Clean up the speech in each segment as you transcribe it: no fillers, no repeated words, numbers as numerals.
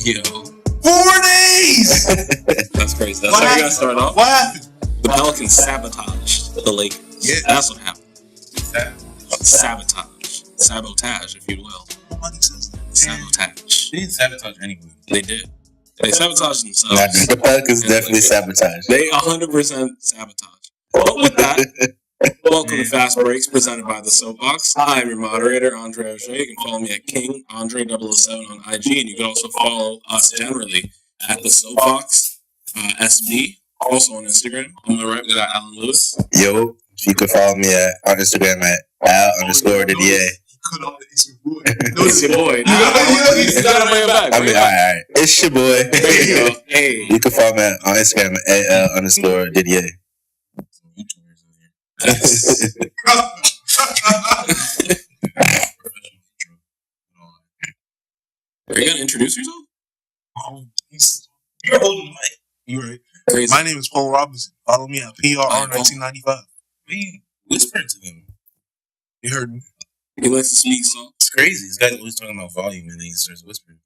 Yo. 4 days! That's crazy. That's how you gotta start off. What happened? The Pelicans sabotaged the Lakers. Yeah. That's what happened. Sabotage, if you will. Sabotage. They didn't sabotage anyone. They did. They sabotaged themselves. The Pelicans definitely sabotaged. They 100% sabotage. But with that, welcome to Fast Breaks, presented by the Soapbox. I'm your moderator, Andre O'Shea. You can follow me at King Andre 007 on IG, and you can also follow us generally at the Soapbox SB, also on Instagram. On my right, we got Allan Louis. Yo, you can follow me on Instagram at Al_Didier. It's your boy. You gotta bring it back. I mean, alright. It's your boy. There you go. Hey. You can follow me on Instagram at Al_Didier. Are you gonna introduce yourself? You're holding the mic. You're right. Crazy. My name is Paul Robinson. Follow me at PRR1995. We whispered to them. You heard me. He likes to speak, so It's crazy. This guy's always talking about volume and then he starts whispering.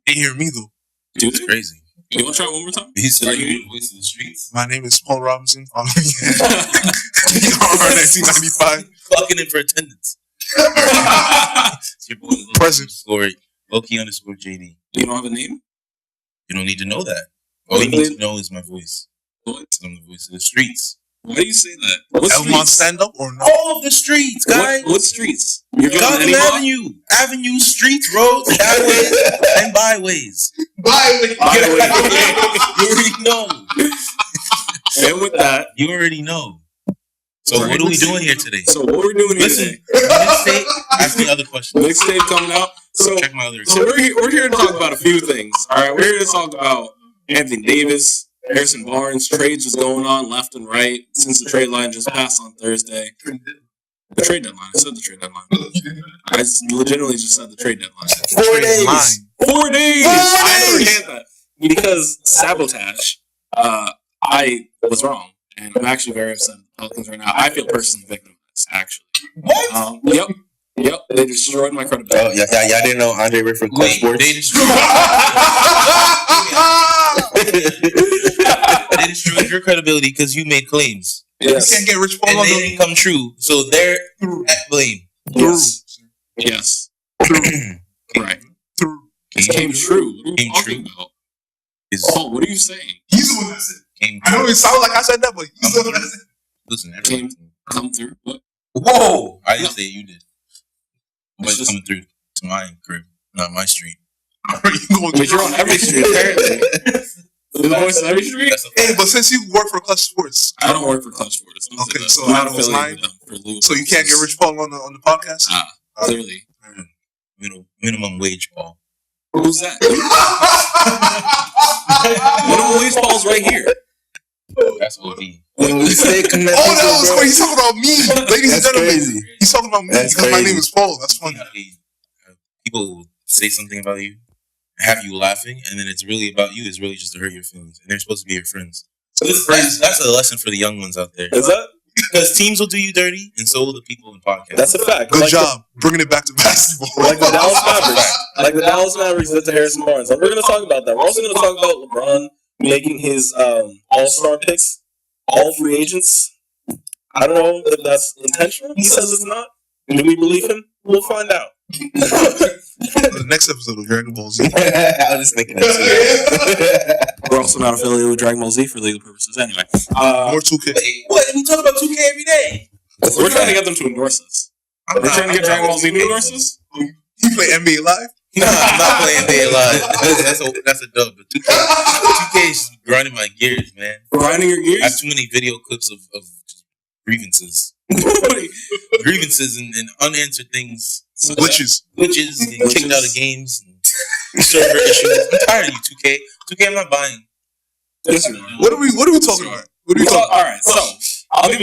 They hear me though. dude, It's crazy. you want to try it one more time? He said, Are you- "You voice of the streets." My name is Paul Robinson. Follow me at PRR1995. Clocking in for attendance. It's your boy. Present. Loki_JD. You don't have a name? You don't need to know that. All you need to know is my voice. What? I'm the voice of the streets. Why do you say that? What Elmont streets? stand up or no? All of the streets, guys. What streets? You're going Gotham anymore? Avenue. Avenue, streets, roads, highways, and byways. Bye. By the way, You already know. and with that, You already know. So what are we doing here today? so what we're doing here Listen, today? mixtape. Ask me other questions. Mixtape coming out. So Check my other. So we're here to talk about a few things. All right, we're here to talk about Anthony Davis, Harrison Barnes. Trades was going on left and right since the trade line just passed on Thursday. The trade deadline. I said the trade deadline. I legitimately just said the trade deadline. 4 days. 4 days. I understand that because sabotage. I was wrong, and I'm actually very upset with the Pelicans right now. I feel personally victimized. Actually. What? Yep. They destroyed my Oh, credibility. y'all didn't know Andre Rick from Clutch Wait, Sports? they destroyed. They destroyed your credibility because you made claims You Yes. can't get rich and Paul they didn't come true. So they're at blame. Yes. Right. It Came came true. What are you Came talking true. about? Is Oh, what are you saying? He's the one that said. came I know true. it sounds like I said that, but he's the one that said. Listen, Came everyone. come through. What? Whoa! I didn't say it, you did. But It's just- coming through to my crib, not my street. But you're on every street, apparently. The voice on every street? That's a Hey, but since you work for Clutch Sports, I don't work for Clutch Sports. Okay, so I'm not that was affiliated with them for legal so you can't get purposes. rich Paul on the podcast. Clearly. minimum wage, Paul. Who's that? Minimum wage Paul's right here. That's OD. When we say connect Oh, that was bro, funny. He's talking about me, ladies and that's gentlemen. crazy. He's talking about me That's because my crazy. name is Paul. That's funny. People will say something about you, have you laughing, and then it's really about you. It's really just to hurt your feelings, and they're supposed to be your friends. So that's a lesson for the young ones out there. Is that? Because teams will do you dirty, and so will the people in podcasts. That's a fact. Good job bringing it back to basketball. Like the Dallas Mavericks. Like the Dallas Mavericks did to Harrison Barnes. And we're going to talk about that. We're also going to talk about LeBron making his all-star picks all free agents. I don't know if that's intentional. He says it's not. Do we believe him? We'll find out. The next episode of Dragon Ball Z. I was just thinking that too. We're also not affiliated with Dragon Ball Z for legal purposes. Anyway, More 2K. What? We talk about 2K every day. we're trying to get them to endorse us. We're trying to get Dragon Ball Z to endorse us. You play NBA Live? Nah, I'm not playing NBA Live. That's a dub. But 2K is grinding my gears, man. Grinding your I have gears? too many video clips of grievances. Grievances and unanswered things. Glitches. Glitches and kicked out of games and server issues. I'm tired of you, 2K. 2K, I'm not buying. Yes, What are we talking about? What are we talking about? All right, so I'll give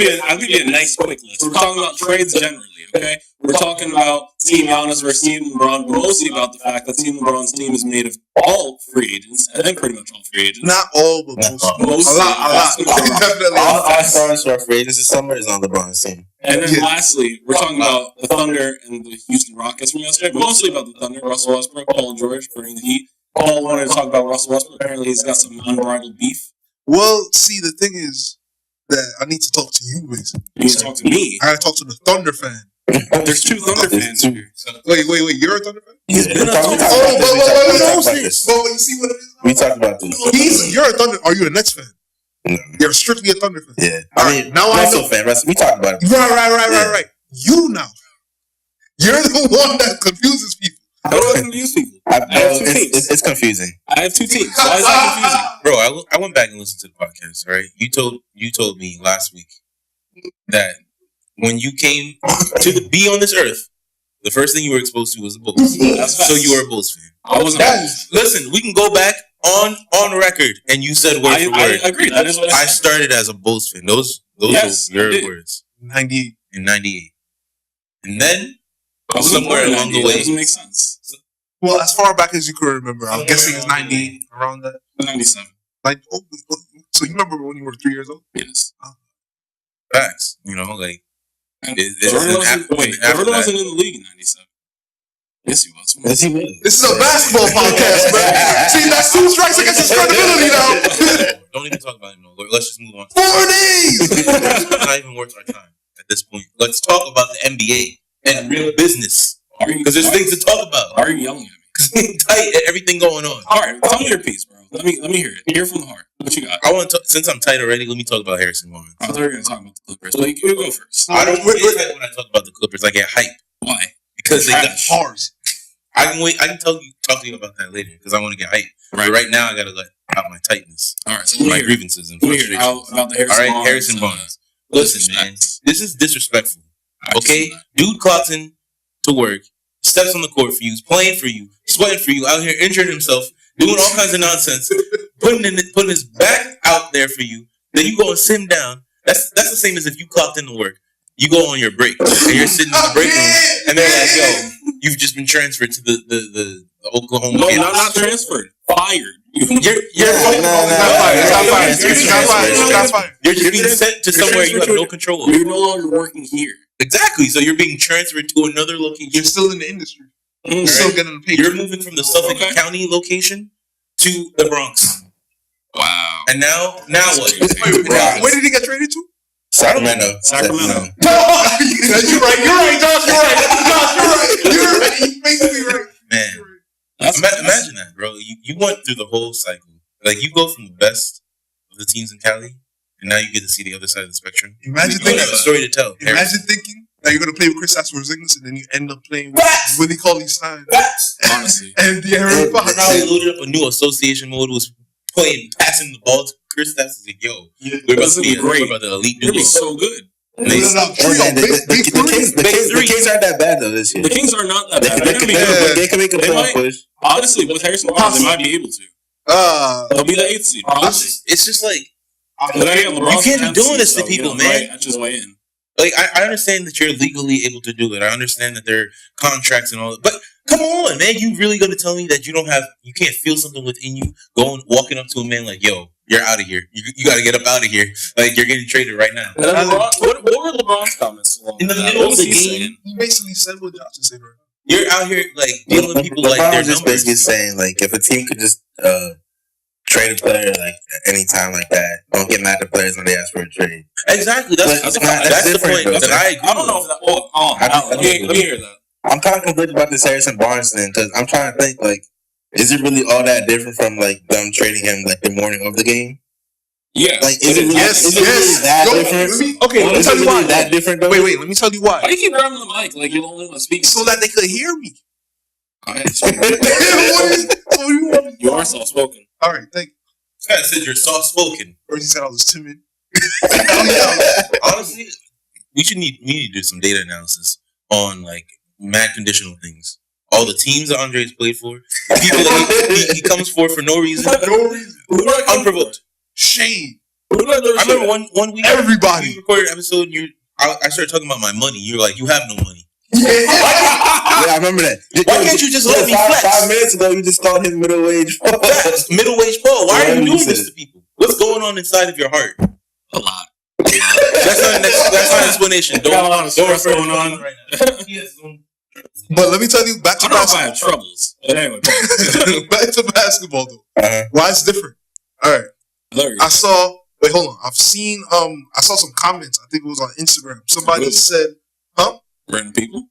you a nice quick list. We're talking about trades generally, okay? We're talking about Team Giannis versus Team LeBron, but mostly about the fact that Team LeBron's team is made of all free agents. I think pretty much all free agents. Not all, but most. Mostly. A lot. Definitely. All 5 stars for our free agents this summer is on LeBron's team. And then Yeah. lastly, we're talking about the Thunder and the Houston Rockets from yesterday, but mostly about the Thunder, Russell Westbrook, Paul George bringing the Heat, Paul wanted to talk about Russell Westbrook. Apparently, he's got some unbridled beef. Well, see, the thing is that I need to talk to you, basically. You need to talk to me. I gotta talk to the Thunder fan. There's two Thunder fans here. Wait, you're a Thunder fan? He's been a Thunder. But you see what it is? We talked about this. You're a Thunder. Are you a Nets fan? No. You're strictly a Thunder fan. Yeah. I mean, now I know. Fan. We talked about it. Right. You now. You're the one that confuses people. I don't confuse people. I have two teams. It's confusing. I have two teams. Why is that confusing? Bro, I went back and listened to the podcast, right? You told me last week that when you came to be on this earth, the first thing you were exposed to was the Bulls. So you were a Bulls fan. I wasn't. Listen, we can go back on record, and you said word for word. I agree. That is what I started as a Bulls fan. Those were your words. 98. In 98. And then somewhere along the way. That doesn't make sense. Well, as far back as you can remember, I'm guessing it's 98, around that. 97. So you remember when you were 3 years old? Yes. Facts. You know, like. Jordan wasn't in the league in 97. Yes, he was. Yes, he was. This is a basketball podcast, man. See, that's 2 strikes against his credibility now. Don't even talk about it no more. Let's just move on. 4 days! It's not even worth our time at this point. Let's talk about the NBA and real business. Because there's things to talk about. Why are you yelling at me? Because I'm tight at everything going on. All right, tell me your piece, bro. Let me hear it. Hear from the heart. What you got? I want to, since I'm tight already, let me talk about Harrison Barnes. I thought we were going to talk about the Clippers. Well, you go first. I don't get tight when I talk about the Clippers. I get hype. Why? Because they got bars. I can wait. I can talk to you about that later because I want to get hype. Right. But right now, I got to let out my tightness. All right. So my grievances and frustrations. About the Harrison Barnes. All right, Harrison Barnes. Listen, man. This is disrespectful. Okay? Dude clocks in to work, steps on the court for you, playing for you, sweating for you, out here injuring himself, doing all kinds of nonsense, putting his back out there for you. Then you go and sit him down. That's the same as if you clocked into work. You go on your break and you're sitting in the break room, and they're like, "Yo, you've just been transferred to the Oklahoma." No, campus. not transferred. Fired. You're just being sent to somewhere you have no control over. You're no longer working here. Exactly. So you're being transferred to another location. You're still in the industry. You're still getting the pay. You're moving from the Suffolk County location to the Bronx. Wow. And now what? Where did he get traded to? Sacramento. You're right, Josh. You're right. You're basically right. Man, imagine that, bro. You went through the whole cycle. Like, you go from the best of the teams in Cali, and now you get to see the other side of the spectrum. Imagine you have a story to tell. Imagine thinking that you're going to play with Chris Porzingis, and then you end up playing with Willie Cauley-Stein. Honestly. And Darien Fox. Now they loaded up a new association mode, was passing the ball to Chris Porzingis. Like, yo, we're about to be great. We're about the elite duo. It'll be so good. The Kings aren't that bad though this year. The Kings are not that bad. They can make a playoff push. Honestly, with Harrison Barnes, they might be able to. They'll be the 8th seed. It's just like, you can't be doing this to people, man. Right, just way in. Like, I understand that you're legally able to do it. I understand that there are contracts and all that. But come on, man. You really going to tell me that you can't feel something within you walking up to a man like, yo, you're out of here. You got to get up out of here. Like, you're getting traded right now. What were LeBron's comments? In the middle of the game, he basically said what Johnson said right now. You're out here, like, dealing with people like they're just basically saying, like, if a team could just trade a player, like, any time like that, don't get mad at players when they ask for a trade. Exactly. That's the point that I agree. I don't know if that... let me hear that. I'm kind of conflicted about this Harrison Barnes thing, because I'm trying to think, like, is it really all that different from, like, them trading him, like, the morning of the game? Yeah. Like, is it really that different? Let me tell you why. That different, though? Wait, let me tell you why. Why do you keep grabbing the mic like you're the only one speaking? So that they could hear me. Go ahead. You are soft-spoken. All right, thank you. This guy said you're soft-spoken. First he said I was timid. Honestly, we need to do some data analysis on, like, mad conditional things. All the teams that Andre's played for, people that he comes for no reason. Unprovoked. Shade. I remember one week everybody we recorded an episode and I started talking about my money. You're like, you have no money. Yeah, I remember that. Why can't you just let me flex? 5 minutes ago, you just called him middle-aged Paul. Middle-aged Paul. Why are you doing this to people? What's going on inside of your heart? A lot. That's not an explanation. Don't refer to going on right now. But let me tell you, back to I don't know if I basketball. have troubles. But anyway, Back to basketball though. Uh-huh. Why it's different? All right. hilarious. I saw. Wait, hold on. I've seen. I saw some comments. I think it was on Instagram. Somebody Ooh. said, Random people.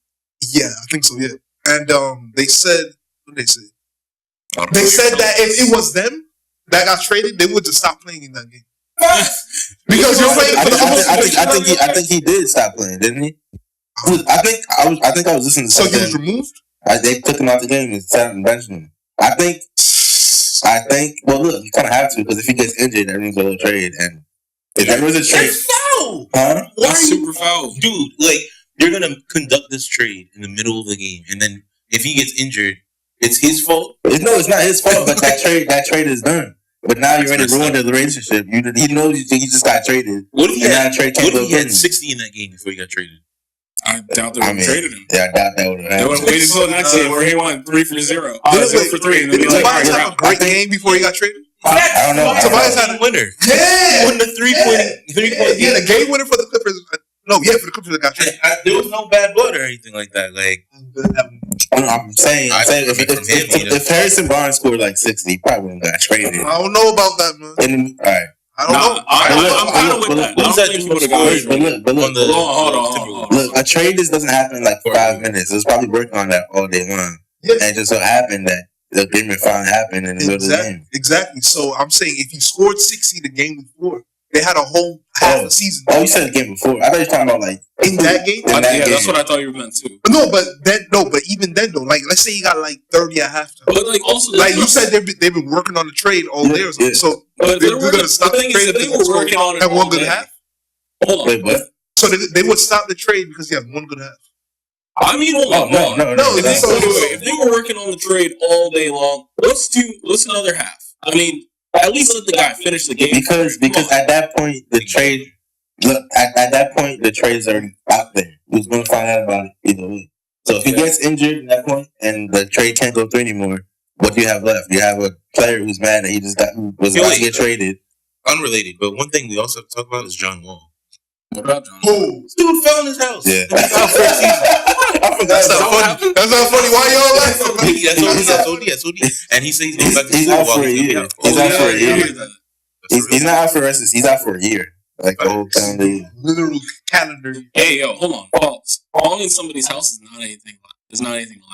"Yeah, I think so. Yeah." And they said, what did they say? I don't They know. said that if it was them that got traded, they would just stop playing in that game because you're playing for the I think he did stop playing, didn't he? I think I was listening to So he was something. removed. They took him out the game and sat him and benched him. I think. Well, look, you kind of have to because if he gets injured, that means they'll trade. And if there was a trade, That's foul. huh? Why That's are you, super foul. dude? Like you're gonna conduct this trade in the middle of the game, and then if he gets injured, it's his fault. No, it's not his fault, but that trade is done. But now you already ruined the relationship. He knows he just got traded. What if he And had? now trade What can't if go he had through. 60 in that game before he got traded? I doubt they would have traded him. Yeah, I doubt that would have They would have happened. waited until the next game where he went 3 for 0. Did 0 for 3. And then be like, Tobias all right, had a great game before he got traded. I don't know. Tobias had a winner. Yeah, Won the three-point yeah, the game winner for the Clippers. No, yeah, for the Clippers that got traded. There was no bad blood or anything like that. Like I'm saying if Harrison Barnes scored like 60, he probably wouldn't got traded. I don't know about that, man. And, all right. I don't know. I'm kind of with that. I don't think he would have got traded. But look, Hold on. look, a trade just doesn't happen in like 5 minutes. It was probably working on that all day long. Yeah. And it just so happened that the agreement finally happened in the middle of the game. Exactly. So I'm saying if he scored 60 the game before, they had a whole half a season. Oh, you said the game before. I thought you were talking about like In that game? In that Yeah, game. that's what I thought you meant too. But even then though, like let's say he got like 30 at halftime. But like also, Like you said, they've been working on the trade all day or something. Yeah. So but they're gonna stop the thing is, trade if they if were he working on it had one all good day- half. Hold on. Wait, what? So they would stop the trade because he had one good half. I mean, hold on. No. Wait, if they were working on the trade all day long, what's another half? I mean, at least let the guy finish the game. Because at that point the trade at that point the trade is already out there. He was going to find out about it either way. So if he gets injured at that point and the trade can't go through anymore, what do you have left? You have a player who's mad that he just was about to get traded. unrelated, but one thing we also have to talk about is John Wall. What about John? Oh, This dude fell in his house. Yeah. And he's out for a season. I forgot that's about not funny. That's not funny. Why y'all laughing? That's OD. And he says he's going back to He's school out while for a he's year. gonna be out. He's out for a year. Yeah. He's not out for the rest of the season. He's out for a year. Like the whole time. Literal calendar. Hey, yo, hold on. Pause. Falling in somebody's house is not anything to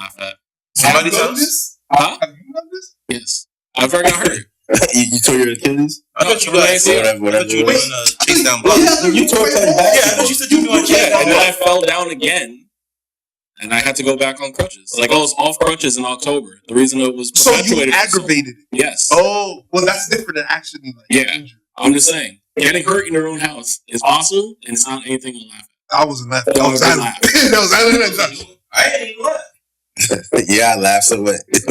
laugh at. Somebody's Have you done house? this? Huh? Have you done this? Yes. I've already got hurt. You tore your Achilles? I thought you No, guys whatever. I thought you were doing a chase down block. You tore playing basketball. Yeah, I thought you said you were doing a chase Yeah, down and then I block. fell down again, and I had to go back on crutches. Like, I was off crutches in October. The reason it was So you perpetuated for aggravated it. Yes. Oh, well, that's different than actually like Yeah. injured. I'm just saying, getting hurt in your own house is possible, and it's not anything to laugh at. I wasn't laughing. That I was was Allan. laugh. That was Allan. I ain't even laugh. Yeah, I laughed so what? That's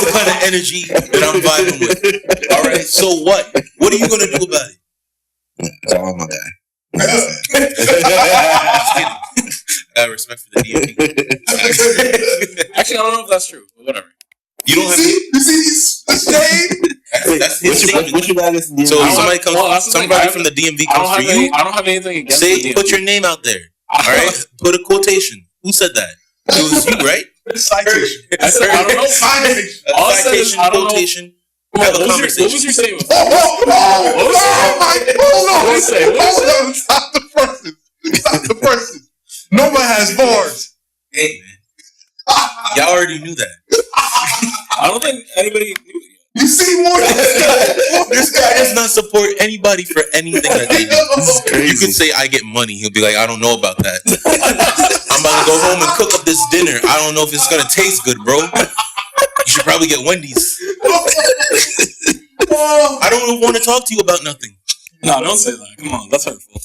the kind of energy that I'm vibing with. All right, so what? What are you gonna do about it? Oh my god. I have respect for the DMV. Actually, I don't know if that's true, but whatever. You don't have. You see these shade? That's his statement. What you got against the So I if don't somebody have- well, that's comes, the thing. somebody I from the DMV I don't comes for have any, you. I don't have anything against Say, the put your name out there. All right, put a quotation. Who said that? It was you, right? Citation. I said, I don't know. Citation. All I said is, Citation, I don't know. quotation. Come on, Have a what was conversation. your statement? Oh my! Hold on! What did he say? What did he say? Hold on! Stop the person! Stop the person! Nobody has bars. Hey, man. Y'all already knew that. I don't think anybody knew it. You see more than This guy does not support anybody for anything that they do. I You could say I get money. He'll be like, I don't know about that. I'm about to go home and cook up this dinner. I don't know if it's gonna taste good, bro. You should probably get Wendy's. I don't want to talk to you about nothing. No, don't say that. Come on, that's hurtful.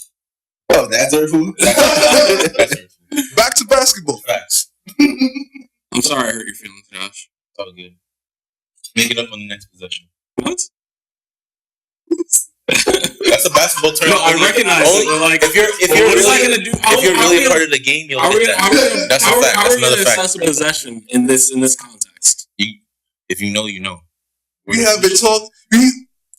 Oh, that's hurtful. That's hurtful. Back to basketball. Facts. I'm sorry I hurt your feelings, Josh. It's all good. Make it up on the next possession. What? That's a basketball term. No, I recognize it, but like, if you're what is that really gonna do? if you're really a part of the game, you'll How are we get gonna? that. That's a fact. How That's are we gonna another fact. assess a possession in this context? If you know, you know. We have been talking.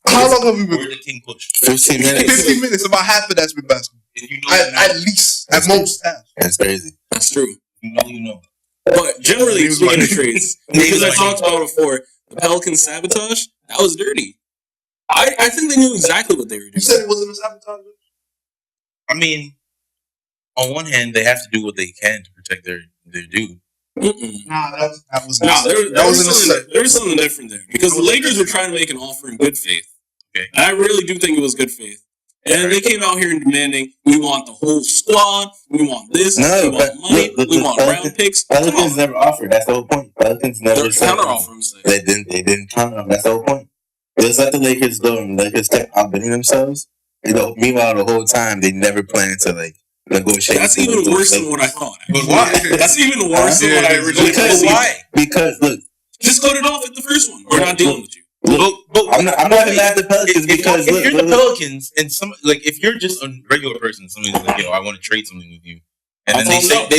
How long have we We're been? the king push. 15 minutes. 15 minutes. About half of that's been basketball. If you know, you know. At least. At most half. That's crazy. That's true. You know. But generally, speaking of trades, because I talked about it before, the Pelicans sabotage, that was dirty. I think they knew exactly what they were doing. You said it wasn't a sabotage? I mean, on one hand, they have to do what they can to protect their dude. Nah, that was there was something different there. Because the Lakers were trying to make an offer in good faith. Okay. And I really do think it was good faith. And they came out here and demanding, we want the whole squad, we want this, we want money, we want round picks. Pelicans never offered. That's the whole point. Pelicans never counter offers. They didn't counter them. That's the whole point. It was let the Lakers go, and the Lakers kept outbidding themselves. Meanwhile, the whole time they never planned to negotiate. That's even worse than what I thought. But why? That's even worse than what I originally thought. Why? Because look, just cut it off at the first one. We're not dealing with you. But I'm not mad at the Pelicans because if you're the Pelicans and if you're just a regular person, somebody's like, I want to trade something with you, and then they start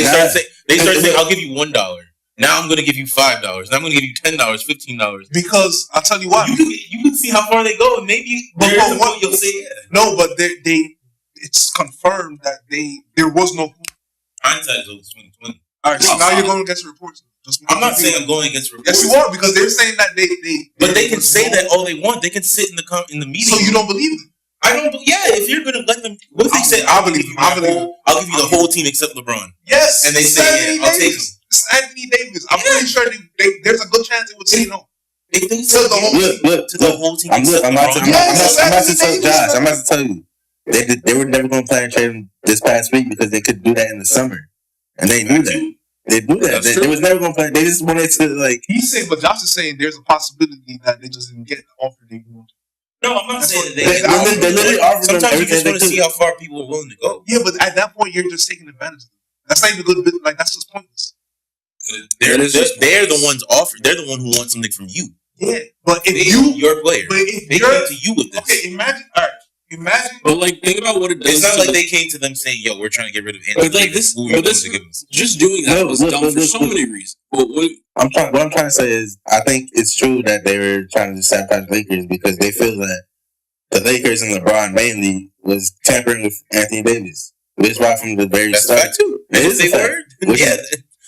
saying, I'll give you $1. Now I'm going to give you $5. Now I'm going to give you $10, $15. Because I'll tell you why. You can see how far they go, and maybe you'll say no, but it's confirmed that there was no hindsight is 2020. All right, so now you're going against reports. I'm not saying I'm going against reports. Yes, you are, because they're saying that But they can say that all they want. They can sit in the meeting. So you don't believe them? I don't. Yeah, if you're gonna let them, what if they say, I'll give you the whole team except LeBron. Yes, and they say, I'll take him. It's Anthony Davis. I'm pretty sure there's a good chance they would say no. If they say the whole team, I'm about to tell you, they were never going to plan to trade him this past week because they could do that in the summer, and they knew that. They do that. They was never going to play. They just wanted to He's saying, but Josh is saying there's a possibility that they just didn't get the offer they wanted. No, I'm not saying that they literally offered them. Sometimes you just want to see how far people are willing to go. Yeah, but at that point, you're just taking advantage of them. That's not even a good bit. That's just pointless. They're the ones offered. They're the one who wants something from you. Yeah, but if your player, they came to you with this. Okay, imagine. All right. Imagine, but think about what it does. It's not like they came to them saying, "Yo, we're trying to get rid of Anthony." But just doing that was dumb for so many reasons. What I'm trying to say is, I think it's true that they were trying to sabotage the Lakers because they feel that the Lakers and LeBron mainly was tampering with Anthony Davis. Which is why from the very start, fact too. It is a fact.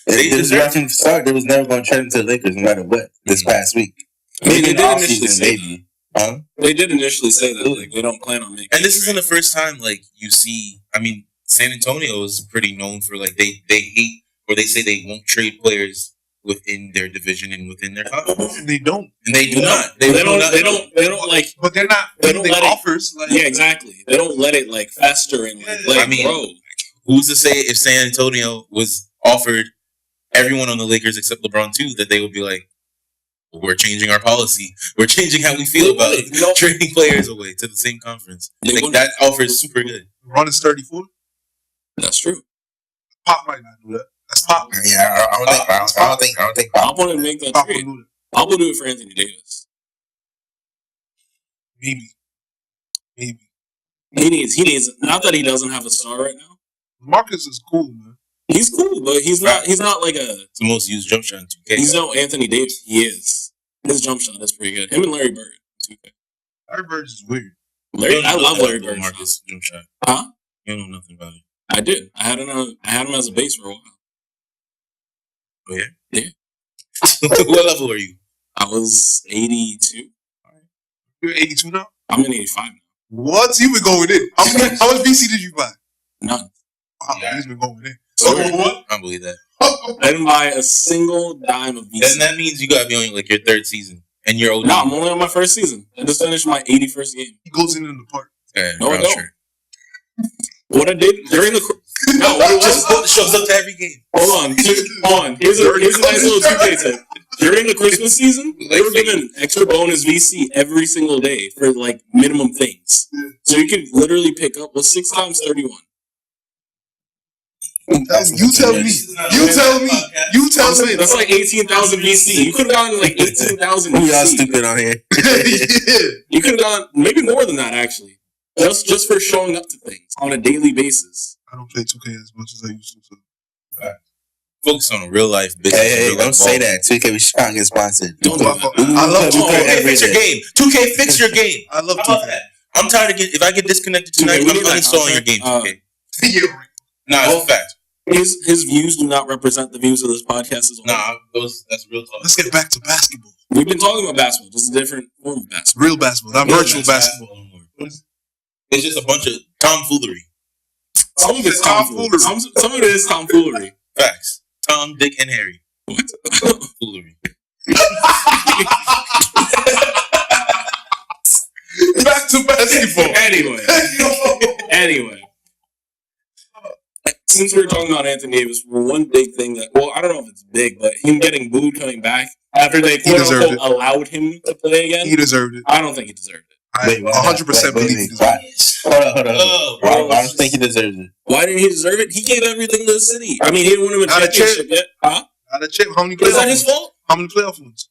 It was right from the start. They was never going to trade him to the Lakers no matter what. This past week, they did initially say that. Huh? They did initially say that they don't plan on making. And this isn't the first time you see. I mean, San Antonio is pretty known for they hate or they say they won't trade players within their division and within their conference. And they don't. And they do not. They don't like. But they're not. They don't let offers. Yeah, exactly. They don't let it fester and let it grow. Who's to say if San Antonio was offered everyone on the Lakers except LeBron too, that they would be like, we're changing our policy. We're changing how we feel about it. Trading players away to the same conference. That offer is super good. LeBron is 34. That's true. Pop might not do that. That's Pop. Yeah, I don't think Pop want to make that trade. Pop will do it for Anthony Davis. Maybe. He needs. Not that he doesn't have a star right now. Marcus is cool, man. He's cool, but he's not like it's the most used jump shot in 2K. He's no Anthony Davis. He is. His jump shot is pretty good. Him and Larry Bird in 2K. Larry Bird is weird. I love Larry Bird. Marcus jump shot. Huh? You don't know nothing about it. I did. I had him as a base for a while. Oh yeah? Yeah. What level are you? I was 82. You're 82 now? I'm in 85 now. What? You been going in? How much VC did you buy? None. Wow, he's been going in. So what? I don't believe that. I didn't buy a single dime of VC. Then that means you gotta be on your third season. And you're OD. No, I'm only on my first season. I just finished my 81st game. He goes in the park. No, I don't. Sure. What I did during the... No, just shows up to every game. Hold on. Here's a nice little 2K tip. During the Christmas season, they were giving extra bonus VC every single day for minimum things. So you could literally pick up 6 times 31. You tell me. That's like 18,000 VC. You could have gotten 18,000 VC. Y'all stupid on here. You could have gotten maybe more than that actually. Just for showing up to things on a daily basis. I don't play 2K as much as I used to. Focus on a real life business. Hey, don't say that. 2K, we should not get sponsored. I love 2K. Fix your game. 2K, fix your game. I love 2K. I'm tired of if I get disconnected tonight, I'm uninstalling your game, 2K. Nah, it's a fact. His views do not represent the views of this podcast as well. Nah, that's real talk. Let's get back to basketball. We've been talking about basketball. This is a different form of basketball. Real basketball, not virtual basketball. It's just a bunch of tomfoolery. Some of it's tomfoolery. Some of it is tomfoolery. Facts. Tom, Dick, and Harry. What? Foolery. Back to basketball. Anyway. Since we were talking about Anthony Davis, one big thing that, well, I don't know if it's big, but him getting booed coming back after they quote-unquote allowed him to play again. He deserved it. I don't think he deserved it. I 100% believe he deserved it. Hold on. I don't think he deserves it. Why didn't he deserve it? He gave everything to the city. I mean, he didn't win him a championship yet. Huh? Not a chip. How many playoff Is that his fault? How many playoff wins?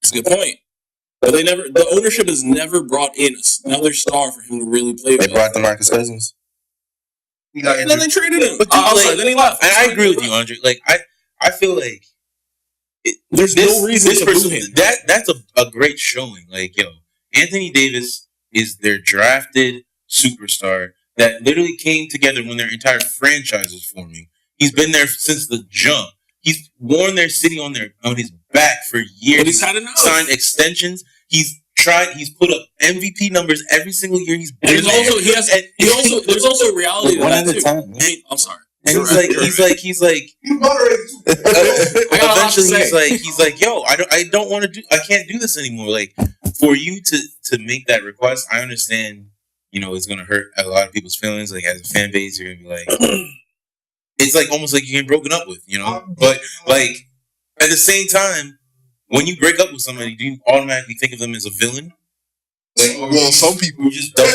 That's a good point. But the ownership has never brought in another star for him to really play with. They brought DeMarcus Cousins. And then they traded him. But then he left. And I agree with you, Andre. Like, I feel like there's no reason to boo him. That's a great showing. Like, yo, Anthony Davis is their drafted superstar that literally came together when their entire franchise was forming. He's been there since the jump. He's worn their city on his back for years. But he's had enough. Signed extensions. He's put up MVP numbers every single year. There's also reality to that too. I'm sorry. And he's like, you moderated. Eventually he's like, yo, I can't do this anymore. Like, for you to make that request, I understand, it's gonna hurt a lot of people's feelings. Like, as a fan base, you're gonna be like, it's like almost like you're getting broken up with, But like at the same time, when you break up with somebody, do you automatically think of them as a villain? Like, well, some people just don't.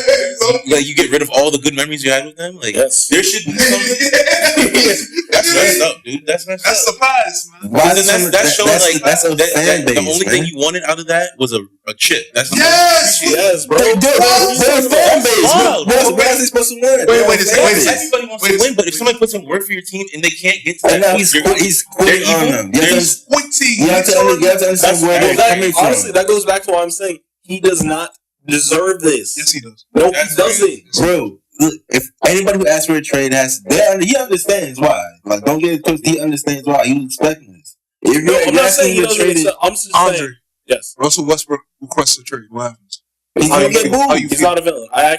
Like, you get rid of all the good memories you had with them. Like, there should be something. That's messed up, dude. That's messed up. That's surprise, man. That's showing that's a fan base, the only thing you wanted out of that was a chip. That's yes, bro. They're a fan base. What else is supposed to win? Wait a second. Everybody wants to win, but if somebody puts in work for your team and they can't get to that, he's quitting on them. You have to understand where they're coming from. Honestly, that goes back to what I'm saying. He does not deserve this. Yes, he does. No, he doesn't. Bro, look, if anybody who asks for a trade he understands why. Like, don't get it twisted. He understands why. He was expecting this. I'm not saying he doesn't accept. I'm just saying. Yes. Russell Westbrook requests a trade. What happens? He's gonna get booed. He's not a villain. How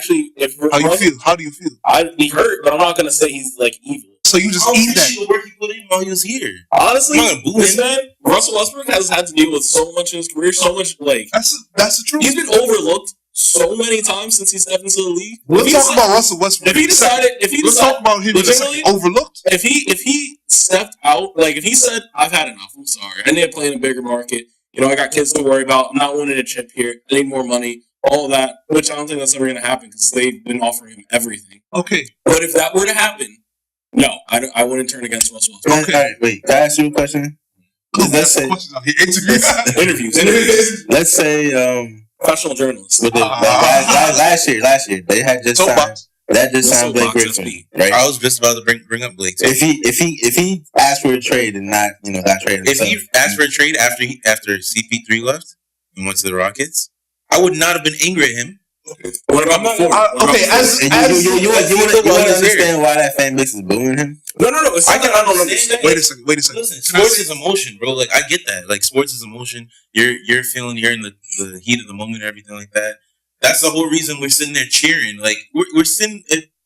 do you feel? I'd be hurt, but I'm not gonna say he's like evil. So you just eat that. The work he put in while he was here. Honestly, Russell Westbrook has had to deal with so much in his career, so much That's the truth. He's been overlooked so many times since he stepped into the league. Let's talk about Russell Westbrook. Let's talk about him overlooked. If he stepped out, like if he said, "I've had enough. I'm sorry. I need to play in a bigger market. I got kids to worry about. I'm not winning a chip here. I need more money." All of that, which I don't think that's ever going to happen because they've been offering him everything. Okay, but if that were to happen, no, I wouldn't turn against Russell Westbrook. Okay, all right, wait. Can I ask you a question? Let's say interviews. Let's say professional journalists. Last year they had just signed Blake Griffin. Right? I was just about to bring up Blake. If he asked for a trade and not got traded, if he asked for a trade after CP3 left and went to the Rockets, I would not have been angry at him. What about before? You want to understand why that fan base is booing him? No. I don't understand. Wait a second. Listen, sports is emotion, bro. Like, I get that. Like, sports is emotion. You're feeling, you're in the heat of the moment and everything like that. That's the whole reason we're sitting there cheering. Like, we're sitting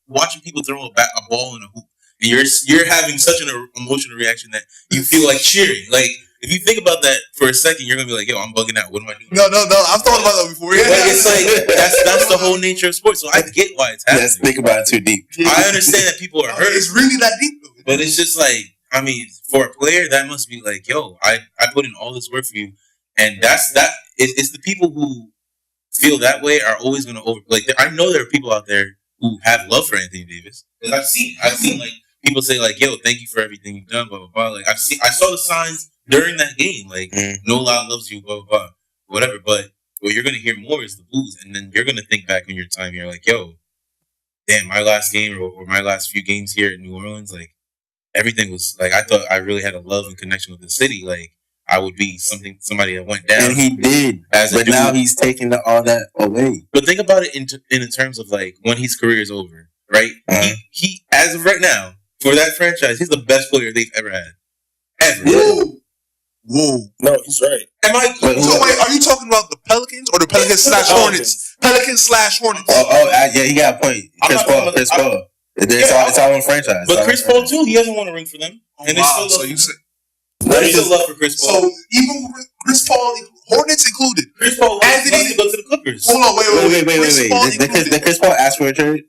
watching people throw a ball in a hoop, and you're having such an emotional reaction that you feel like cheering. Like, if you think about that for a second, you're gonna be like, "Yo, I'm bugging out. What am I doing?" No. I've thought about that before. But it's like that's the whole nature of sports. So I get why it's happening. Let's think about it too deep. I understand that people are hurt. It's really that deep, though. But it's just like, I mean, for a player, that must be like, "Yo, I put in all this work for you," and it's the people who feel that way are always gonna I know there are people out there who have love for Anthony Davis. Because I've seen like people say like, "Yo, thank you for everything you've done," blah blah blah. Like I saw the signs during that game, like No Loud loves you, blah blah blah, whatever. But what you're gonna hear more is the booze, and then you're gonna think back on your time here, like, "Yo, damn, my last game or my last few games here in New Orleans, like everything was like I thought I really had a love and connection with the city, like." I would be somebody that went down. And he did. But now he's taking all that away. But think about it in terms of like when his career is over, right? He as of right now, for that franchise, he's the best player they've ever had. Ever. Whoa. No, he's right. Am I? So wait, are you talking about the Pelicans or the Pelicans / Hornets? Pelicans / Hornets. Yeah, he got a point. Chris Paul. It's all one franchise. But Chris Paul too, he hasn't won a ring for them. And Wow. So you said there's still love for Chris Paul. so even with Chris Paul, Hornets included. Chris Paul wants Anthony- to go to the Clippers. Hold on, wait. Chris Paul Did included. Chris Paul ask for a trade?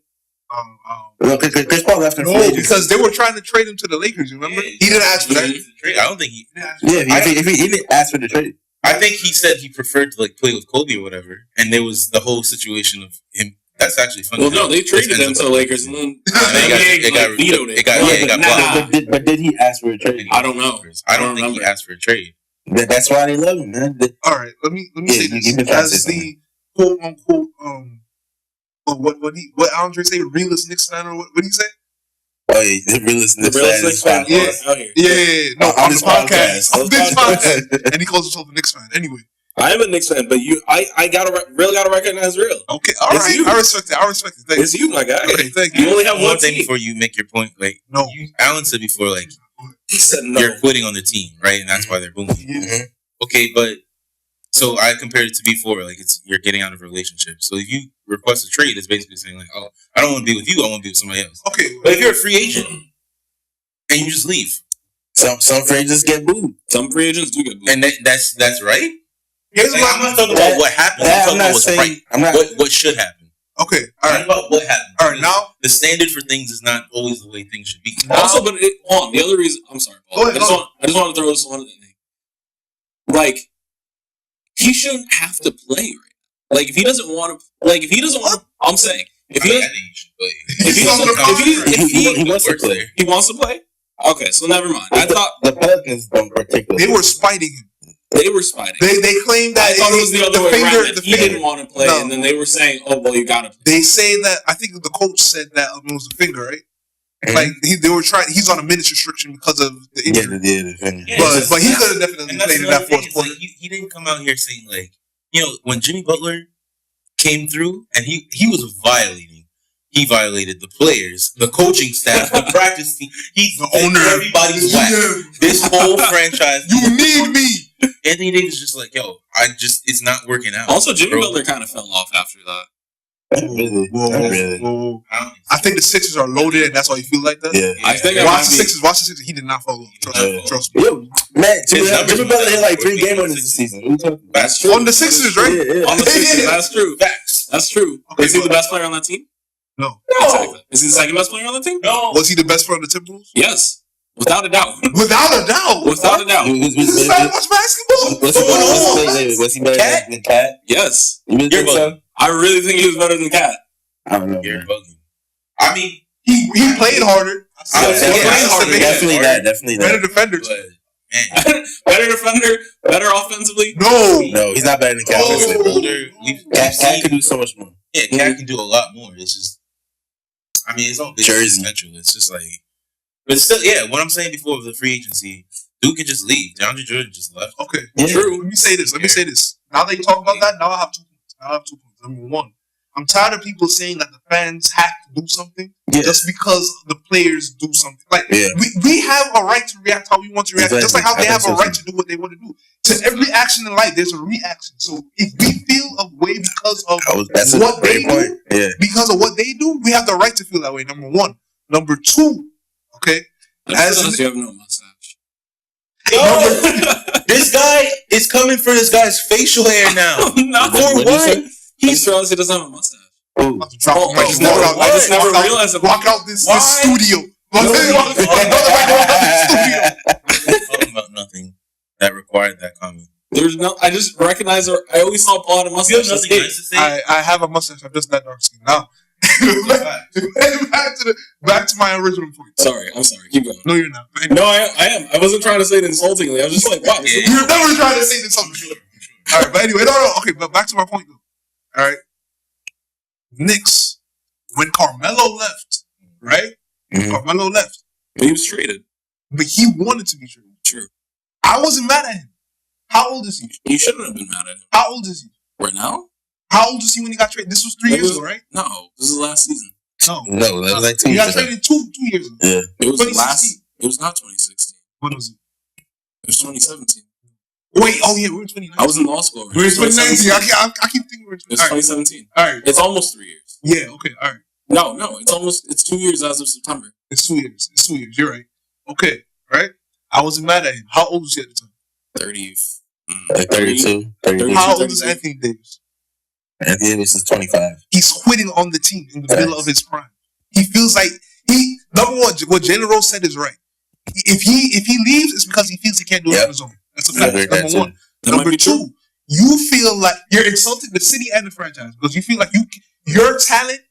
No, Chris Paul left in free No, agency. because they were trying to trade him to the Lakers. You remember? Yeah, he didn't ask for that. I don't think he. Yeah, if he didn't ask for the trade. I think he said he preferred to like play with Kobe or whatever, and there was the whole situation of him. That's actually funny. Well, no, they traded him to the Lakers, and then NBA vetoed it. It got blocked. But did he ask for a trade? I don't know. I don't think he asked for a trade. That's why they love him, man. All right, let me Yeah, say you been this trying to as say the quote unquote what Andre say, realist Knicks fan, or what did he say? Oh yeah, the realist Knicks fan. Yeah. out here. Yeah. No, on this podcast. On this podcast. podcast. And he calls himself a Knicks fan. Anyway. I am a Knicks fan, but I really gotta recognize real. Okay, all It's right. you. I respect it. Thank It's you, my guy. Okay, thank You you. only have one thing team. before you make your point. Like No. Allan said before, like He said no. you're quitting on the team, right? And that's why they're booming. Yeah. Okay, but so I compared it to before, like you're getting out of a relationship. So if you request a trade, it's basically saying like, oh, I don't want to be with you, I want to be with somebody else. Okay. But if you're a free agent and you just leave, Some free agents get booed. Some free agents do get booed. and that's right. Here's Like, what I'm not talking about what happened. I'm talking about what's right. I'm not. What should happen. Okay. All Not right. about what happened. All right. Now. The standard for things is not always the way things should be. Also, but hold on. The other reason, I'm sorry, Paul. Go ahead, I just want to throw this on. Like, he shouldn't have to play right now. Like, if he doesn't want to, I'm saying, if he wants to play. he wants to play. Okay, so never mind. I thought the Pelicans don't particularly. They were spiting him. they were spiting. They claimed that I thought it was the other way around. That he finger. didn't want to play, No. and then they were saying, "Oh, well, you got to play." They say that I think the coach said that it was a finger, right? Mhm. Like they were trying. He's on a minutes restriction because of the injury. Yeah, But he could have definitely And that's played in another that thing. fourth It's quarter. like, he didn't come out here saying like, when Jimmy Butler came through and he was violating. He violated the players, the coaching staff, the practice team. He's The owner. everybody's whack. This whole franchise. You need me. Anthony Davis is just like, it's not working out. Also, Jimmy bro. Butler kind of fell off after that. Really? Whoa. I think the Sixers are loaded, and that's why you feel like that. Yeah. I think Watch the Sixers. He did not fall off. Trust me. Yo, man, Jimmy numbers Butler was hit like like 3 game 14 winners this season. What are you talking about? That's true. On the Sixers, right? Yeah. On the Sixers, that's true. Facts. That's true. Okay, Is he the but- best player on that team? No. Exactly. Is he the second best player on the team? No. Was he the best player on the Timberwolves? Yes, without a doubt. Without a doubt. Without a doubt. This is not much basketball. Was he better than Cat? Yes, You really think so? I really think he was better than Cat. I don't know. You're Man. bugging. I mean, He played harder. I would say, He yeah, played I would harder. say Definitely hard. that. Definitely Better that. defender. but man, Better defender, better offensively. No. No, he's not better than Cat. Oh. older. Cat could do so much more. Yeah, Cat can do a lot more. It's just, it's all Jersey. potential. It's just like, but still, yeah. What I'm saying before with the free agency, Duke can just leave. DeAndre Jordan just left. Okay. Yeah. True. Let me say this. Now that you talk about that, now I have 2 points. Number one, I'm tired of people saying that the fans have to do something Yeah. just because the players do something. Like Yeah. we have a right to react how we want to react, Exactly. just like how they I have think a so, right to do what they want to do. To every action in life, there's a reaction. So if we feel a way because of That's a what they great point. Yeah. because of what they do, we have the right to feel that way. Number one. Number two, okay. As you have no mustache. This guy is coming for this guy's facial hair now. Not For for what? what? He's realized he doesn't have a mustache. Ooh. I just never realized it. Walk out this Why? studio. I'm talking about nothing that required that comment. There's no. I just recognize her. I always saw Paul had a You mustache. have nothing nice to say. I have a mustache. I'm just that dark skin. Now, back to my original point. Sorry, I'm sorry. Keep going. No, you're not. No, I am. I wasn't trying to say it insultingly. I was just like, wow. this is- You're never trying to say this something. All right, but anyway, no. Okay, but back to my point though. All right, Knicks when Carmelo left, right? Mhm. Carmelo left, But he was traded. but he wanted to be traded. True. I wasn't mad at him. How old is he? You shouldn't have been mad at him. How old is he? Right now? How old is he when he got traded? This was 3 years ago, right? No, this is last season. No, that was like 2 He years got ago. traded two years ago. Yeah. It was 2016. It was not 2016. When was it? It was 2017. Wait, oh yeah, we're in 2019. I was in law school. We're in 2019. I keep thinking we're in It's 2017. All right. It's almost 3 years. Yeah, okay, all right. No, it's 2 years as of September. It's 2 years. You're right. Okay, right? I wasn't mad at him. How old was he at the time? 30. Like 32. 32. How old is Anthony Davis? Anthony Davis is 25. He's quitting on the team in the middle of his prime. He feels like number one, what Jalen Rose said is right. If he leaves, it's because he feels he can't do it on his own. That's a fact. Number one. Number two, you feel like you're insulting the city and the franchise because you feel like your talent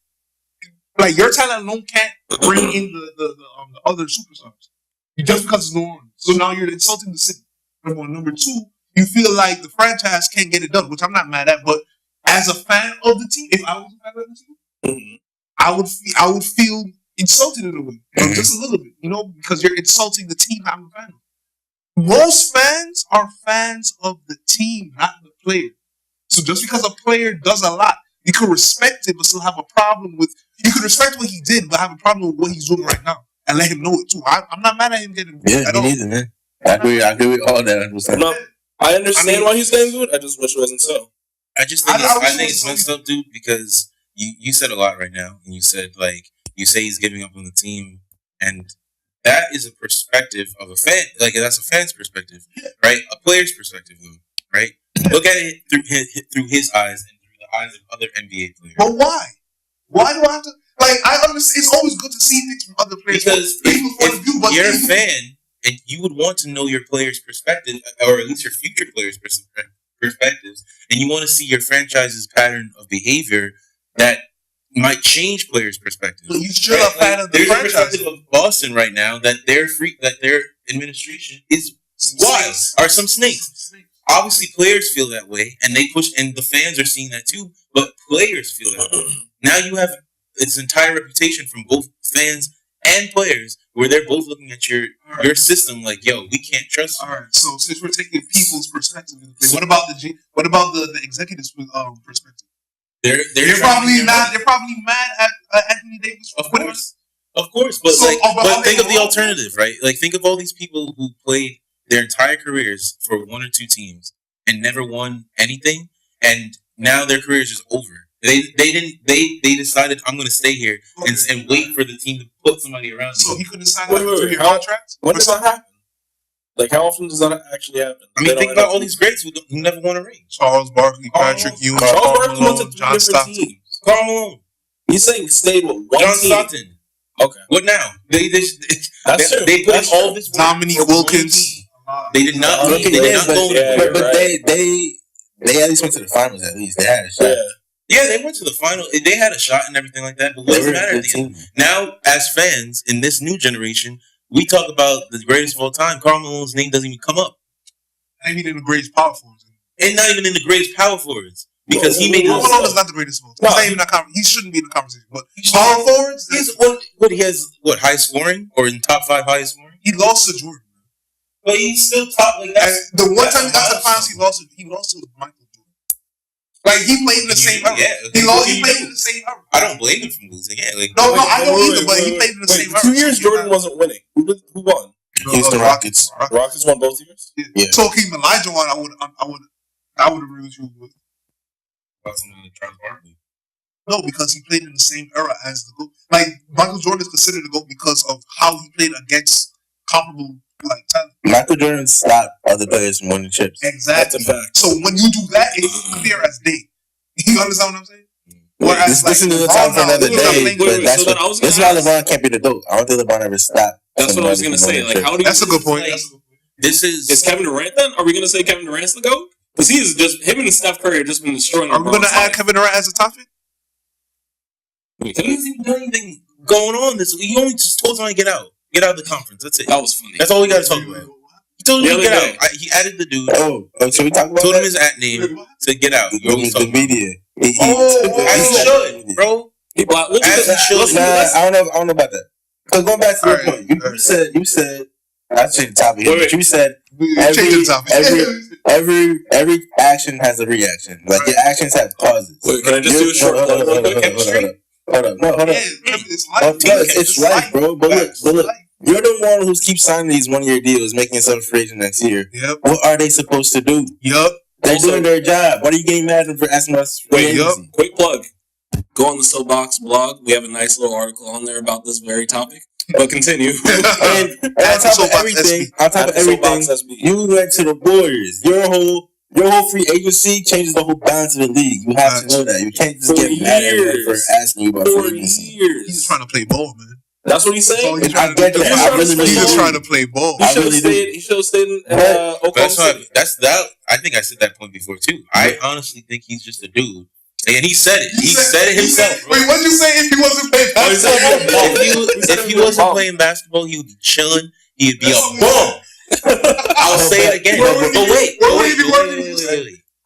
alone can't bring in the other superstars. Just because it's no one. So now you're insulting the city. Number one. Number two, you feel like the franchise can't get it done, which I'm not mad at. But as a fan of the team, if I was a fan of the team, I would feel insulted in a way, just a little bit, because you're insulting the team I'm a fan of. Most fans are fans of the team, not the player. So just because a player does a lot, you can respect it, but still have a problem with. You can respect what he did, but have a problem with what he's doing right now, and let him know it too. I'm not mad at him getting. Yeah, me neither, man. I agree with all that. No, I understand why he's getting good. I just wish it wasn't so. I think it's messed up, dude, because you said a lot right now, and you said you say he's giving up on the team, and that is a perspective of a fan. Like that's a fan's perspective, right? A player's perspective, though, right? Look at it through his eyes and through the eyes of other NBA players. But why? Why do I have to? I understand. It's always good to see things from other players. Because if you're a fan and you would want to know your player's perspective, or at least your future players' perspectives, and you want to see your franchise's pattern of behavior that might change players' perspectives. But you still a fan of the There's franchise. a perspective of Boston right now that their administration is wild, are some snakes. Obviously, players feel that way, and they push, and the fans are seeing that too. But players feel that way. Now you have its entire reputation from both fans and players, where they're both looking at your system like, "Yo, we can't trust you." All right. So since we're taking people's perspective, what about the executives' perspective? They're probably not. They're probably mad at Anthony Davis. Of course, but think of the alternative, right? Like, think of all these people who played their entire careers for one or two teams and never won anything, and now their career is just over. They decided, I'm going to stay here and wait for the team to put somebody around me. So he couldn't sign a 3-year contract? When does that happen? Like, how often does that actually happen? I mean, think about all these greats who never won a ring. Charles Barkley, Patrick Ewing, Charles Barkley went to 3 John different Stockton. teams. Karl Malone. He's saying stayed with one John team. Stockton. Okay. What now? They put in all this work. Dominique Wilkins. They did not. Okay, They did not go. yeah. But they at least went to the finals. At least they had a shot. Yeah, they went to the final. They had a shot and everything like that. But what does it matter? Now, as fans in this new generation, we talk about the greatest of all time. Karl Malone's name doesn't even come up. And he did the greatest power forwards. And not even in the greatest power forwards. Because he made Karl Malone is not the greatest of all time. He shouldn't be in the conversation. But power forwards? He has high scoring? Or in top 5 highest scoring? He lost to Jordan. But he's still top. Like that. The one time he got to the finals, he lost to Michael Jordan. Like, he played in the same era. Yeah, He played in the same era. I don't blame him for losing. Yeah, No, I don't either, but he played in the same era. 2 years Jordan wasn't winning. Who won? Houston Rockets. Rockets won both years? Yeah. So Hakeem Olajuwon, I would agree with you with. Charles Barkley. No, because he played in the same era as the GOAT. Like, Michael Jordan is considered the GOAT because of how he played against comparable talent. Michael Jordan stopped other players from winning chips. Exactly. That's a fact. So when you do that, it's clear as day. You understand what I'm saying? This is the time for another day. But that's why LeBron can't be the GOAT. I don't think LeBron ever stopped. That's what I was gonna say. Like, how do you? That's a good point. Is Kevin Durant then? Are we gonna say Kevin Durant's the GOAT? Because he is just him and Steph Curry have just been destroying. Are we gonna add Kevin Durant as a topic? He hasn't even done anything going on this week. He only just told somebody to get out of the conference. That's it. That was funny. That's all we got to talk about. He told him to get out. He added the dude. Oh, so we talk about told him his @name to get out. The media. As he should, bro. I don't know about that. Because going back to your point, you said. I changed the topic here, but you said every action has a reaction. Like your actions have causes. Wait, can I just do a short chemistry? Hold up. It's life. It's life, bro. But look. You're the one who keeps signing these one-year deals, making yourself free agent next year. Yep. What are they supposed to do? Yep. They're doing their job. Why are you getting mad at them for asking us for agency? Quick plug. Go on the Soapbox blog. We have a nice little article on there about this very topic. But continue. and on top of everything, you went to the Warriors. Your whole free agency changes the whole balance of the league. You have to know that. You can't just get mad at everybody for asking you about free agency. He's just trying to play ball, man. That's what he's saying. I get that. He's just trying to play ball. He should have stayed in Oklahoma City. I think I said that point before too. I honestly think he's just a dude. And he said it. He said it himself. Wait, what'd you say if he wasn't playing basketball? If he wasn't playing basketball, he would be chilling. He'd be a bum. I'll say it again. Wait.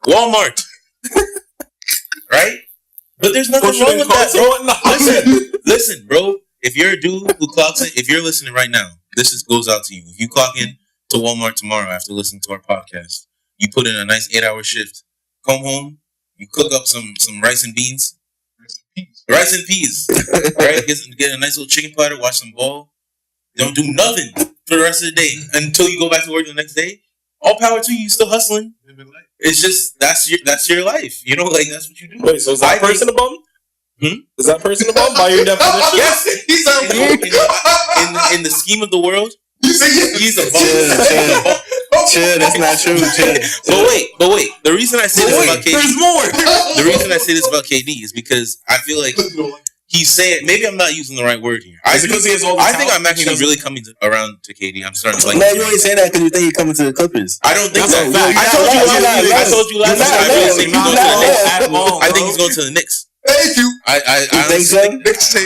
Walmart. Right? But there's nothing wrong with that. Listen, bro. If you're a dude who clocks in, if you're listening right now, goes out to you. If you clock in to Walmart tomorrow after listening to our podcast, you put in a nice 8-hour shift, come home, you cook up some rice and beans. Rice and peas. Right? Get a nice little chicken platter, watch some ball. Don't do nothing for the rest of the day until you go back to work the next day. All power to you, you're still hustling. It's just that's your life. You know, like that's what you do. Wait, so is that person a bum? Is that person a bum by your definition? Yes. In the scheme of the world, he's a bum. Chill, that's not true. But wait. The reason I say this about KD. There's more. The reason I say this about KD is because I feel like he's saying, maybe I'm not using the right word here. I think I'm actually really coming around to KD. I'm starting to like. No, you ain't saying that because you think he's coming to the Clippers. I don't think so. I told you last time. I think he's going to the Knicks. Thank you. I think so.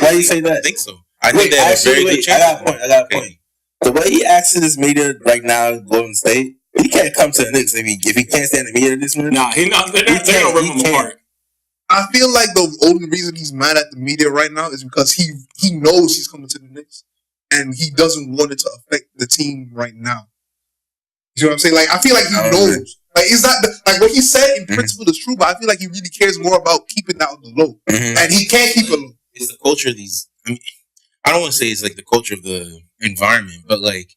Why you say that? I think so. I think they have a very good chance. I got a point. The way he acts in his media right now, Golden State, he can't come to the Knicks if he can't stand the media this minute. Nah, he's not. They're gonna rip him apart. I feel like the only reason he's mad at the media right now is because he knows he's coming to the Knicks, and he doesn't want it to affect the team right now. You know what I'm saying? Like, I feel like he knows. Like, is that like what he said in principle is true, but I feel like he really cares more about keeping that on the low, and he can't keep it low. It's the culture of these. I don't want to say it's like the culture of the environment, but like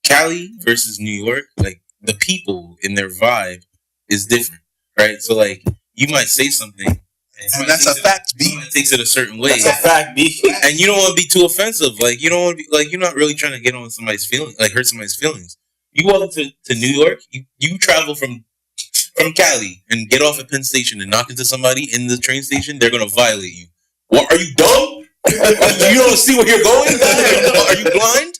Cali versus New York, like the people in their vibe is different, right? So like you might say something, and that's a fact. Someone takes it a certain way. That's a fact, B. And you don't want to be too offensive. Like you don't want to be like you're not really trying to get on somebody's feelings, like hurt somebody's feelings. You walk to New York, you travel from Cali and get off at Penn Station and knock into somebody in the train station, they're gonna violate you. What, are you dumb? You don't see where you're going? Are you blind?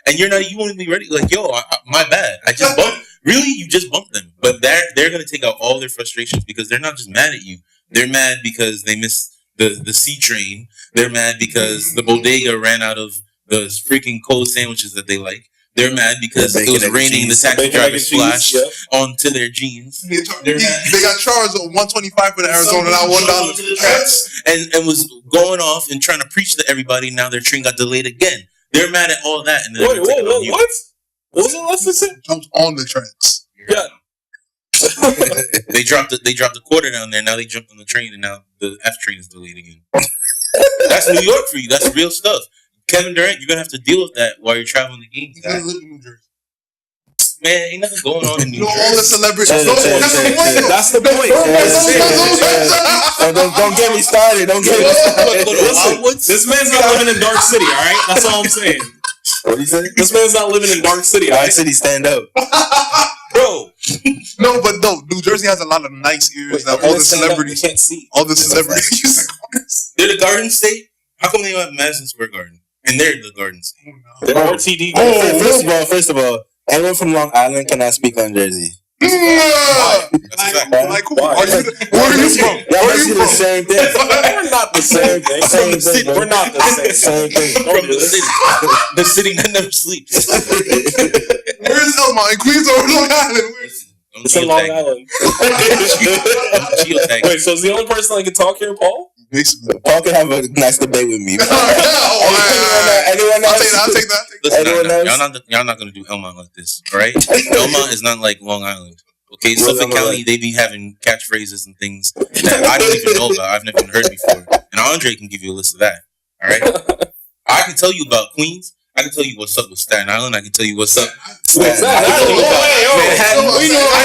And you won't even be ready. Like, yo, my bad. I just bumped. Really, you just bumped them. But they're gonna take out all their frustrations because they're not just mad at you. They're mad because they missed the C train. They're mad because the bodega ran out of the freaking cold sandwiches that they like. They're mad because it was raining. The taxi driver splashed onto their jeans. They got charged on $125 for the Arizona, not $1. And was going off and trying to preach to everybody. Now their train got delayed again. They're mad at all that. And wait, what? What was the last thing? Jumped on the tracks. Yeah. They dropped the quarter down there. Now they jumped on the train, and now the F train is delayed again. That's New York for you. That's real stuff. Kevin Durant, you're gonna have to deal with that while you're traveling the games. He's gonna live in New Jersey. Man, ain't nothing going on in New Jersey. All the celebrities. That's the point. Don't get me started. Don't get me started. This man's not living in Dark City, all right? That's all I'm saying. What do you say? This man's not living in Dark City, all right? Dark City, stand up. Bro. No, New Jersey has a lot of nice areas that all the celebrities can't see. All the celebrities. They're the Garden State? How come they don't have Madison Square Garden? And they're the Garden State. They're RTD. First of all, anyone from Long Island cannot speak on Jersey. Like, who are you? Where are you from? Where are you from? The same thing. We're not the same thing. We're not the same thing. From the city. The city that never sleeps. Where's Elmont? In Queens or Long Island? It's in Long Island. Wait, so is the only person that can talk here, Paul? Basically. Paul can have a nice debate with me. Anyone else? I'll take that. Listen, y'all not gonna do Elmont like this, all right? Elmont is not like Long Island. Okay, Suffolk County, they be having catchphrases and things that I don't even know about. I've never even heard before. And Andre can give you a list of that. All right? I can tell you about Queens. I can tell you what's up with Staten Island. I can tell you what's up. I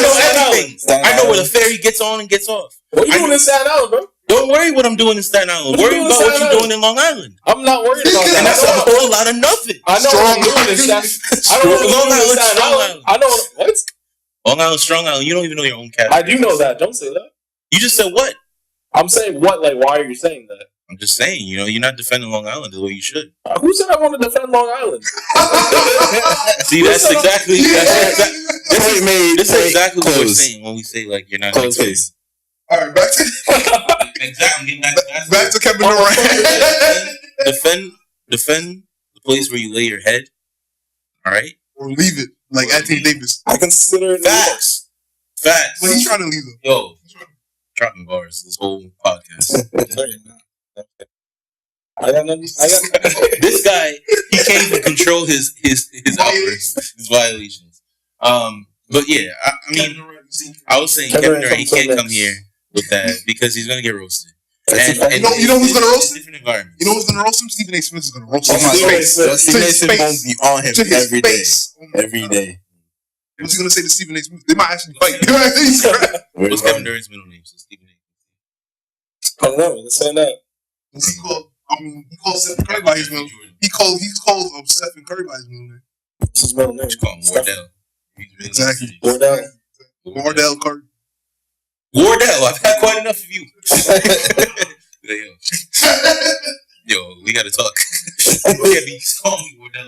know everything. I know where the ferry gets on and gets off. What are you doing in Staten Island, bro? Don't worry what I'm doing in Staten Island. Worry about what you're doing in Long Island. I'm not worried about that. And that's a whole lot of nothing. I know what I'm doing in Staten Island. I know what? Long Island, Strong Island. You don't even know your own category. I do know that. Don't say that. You just said what? I'm saying what? Like, why are you saying that? I'm just saying, you're not defending Long Island the way you should. Who said I want to defend Long Island? See, that's exactly what we're saying when we say like you're not. Close case. All right, back to exactly. back to Kevin Durant. Defend the place where you lay your head. All right, or leave it like Anthony Davis. I consider it facts. But he's trying to leave them. Yo, dropping bars this whole podcast. I got nothing. This guy, he can't even control his outbursts, his violations. But yeah, I mean, I was saying Kevin Durant, he can't come here with that because he's gonna get roasted. And you know who's gonna roast him? Different environment. You know who's gonna roast him? Stephen A. Smith is gonna roast him. Stephen A. Smith won't be on him every day. Every day. What's he gonna say to Stephen A. Smith? They might actually fight. What's Kevin Durant's middle name? So Stephen A. I don't know. Let's say that. He calls Stephen Curry by his middle name. He calls Stephen Curry by his middle name. What's his middle name? You call him Wardell. Exactly. Wardell Curry. Wardell, I've had quite enough of you. Yo, we gotta talk.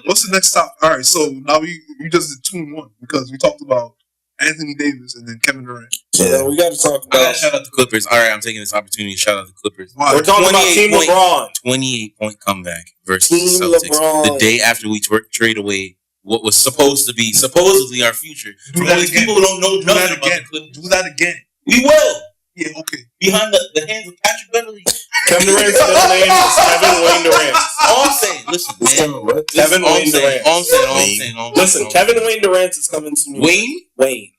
What's the next topic? All right, so now we just did 2-1 because we talked about Anthony Davis and then Kevin Durant. Yeah, we got to talk about. Shout out the Clippers. All right, I'm taking this opportunity to shout out the Clippers. Wow. We're talking about Team LeBron. 28-point comeback versus Team the Celtics. LeBron. The day after we trade away what was supposed to be supposedly our future. Do that these again. people who don't know nothing about the Clippers. Do that again. We will. Yeah, okay. Behind the hands of Patrick Beverly. Kevin Durant's middle name is Kevin Wayne Durant. All I'm saying, listen, man. Kevin Wayne Durant. All I'm saying. Listen, Kevin Wayne Durant is coming to New York. Wayne.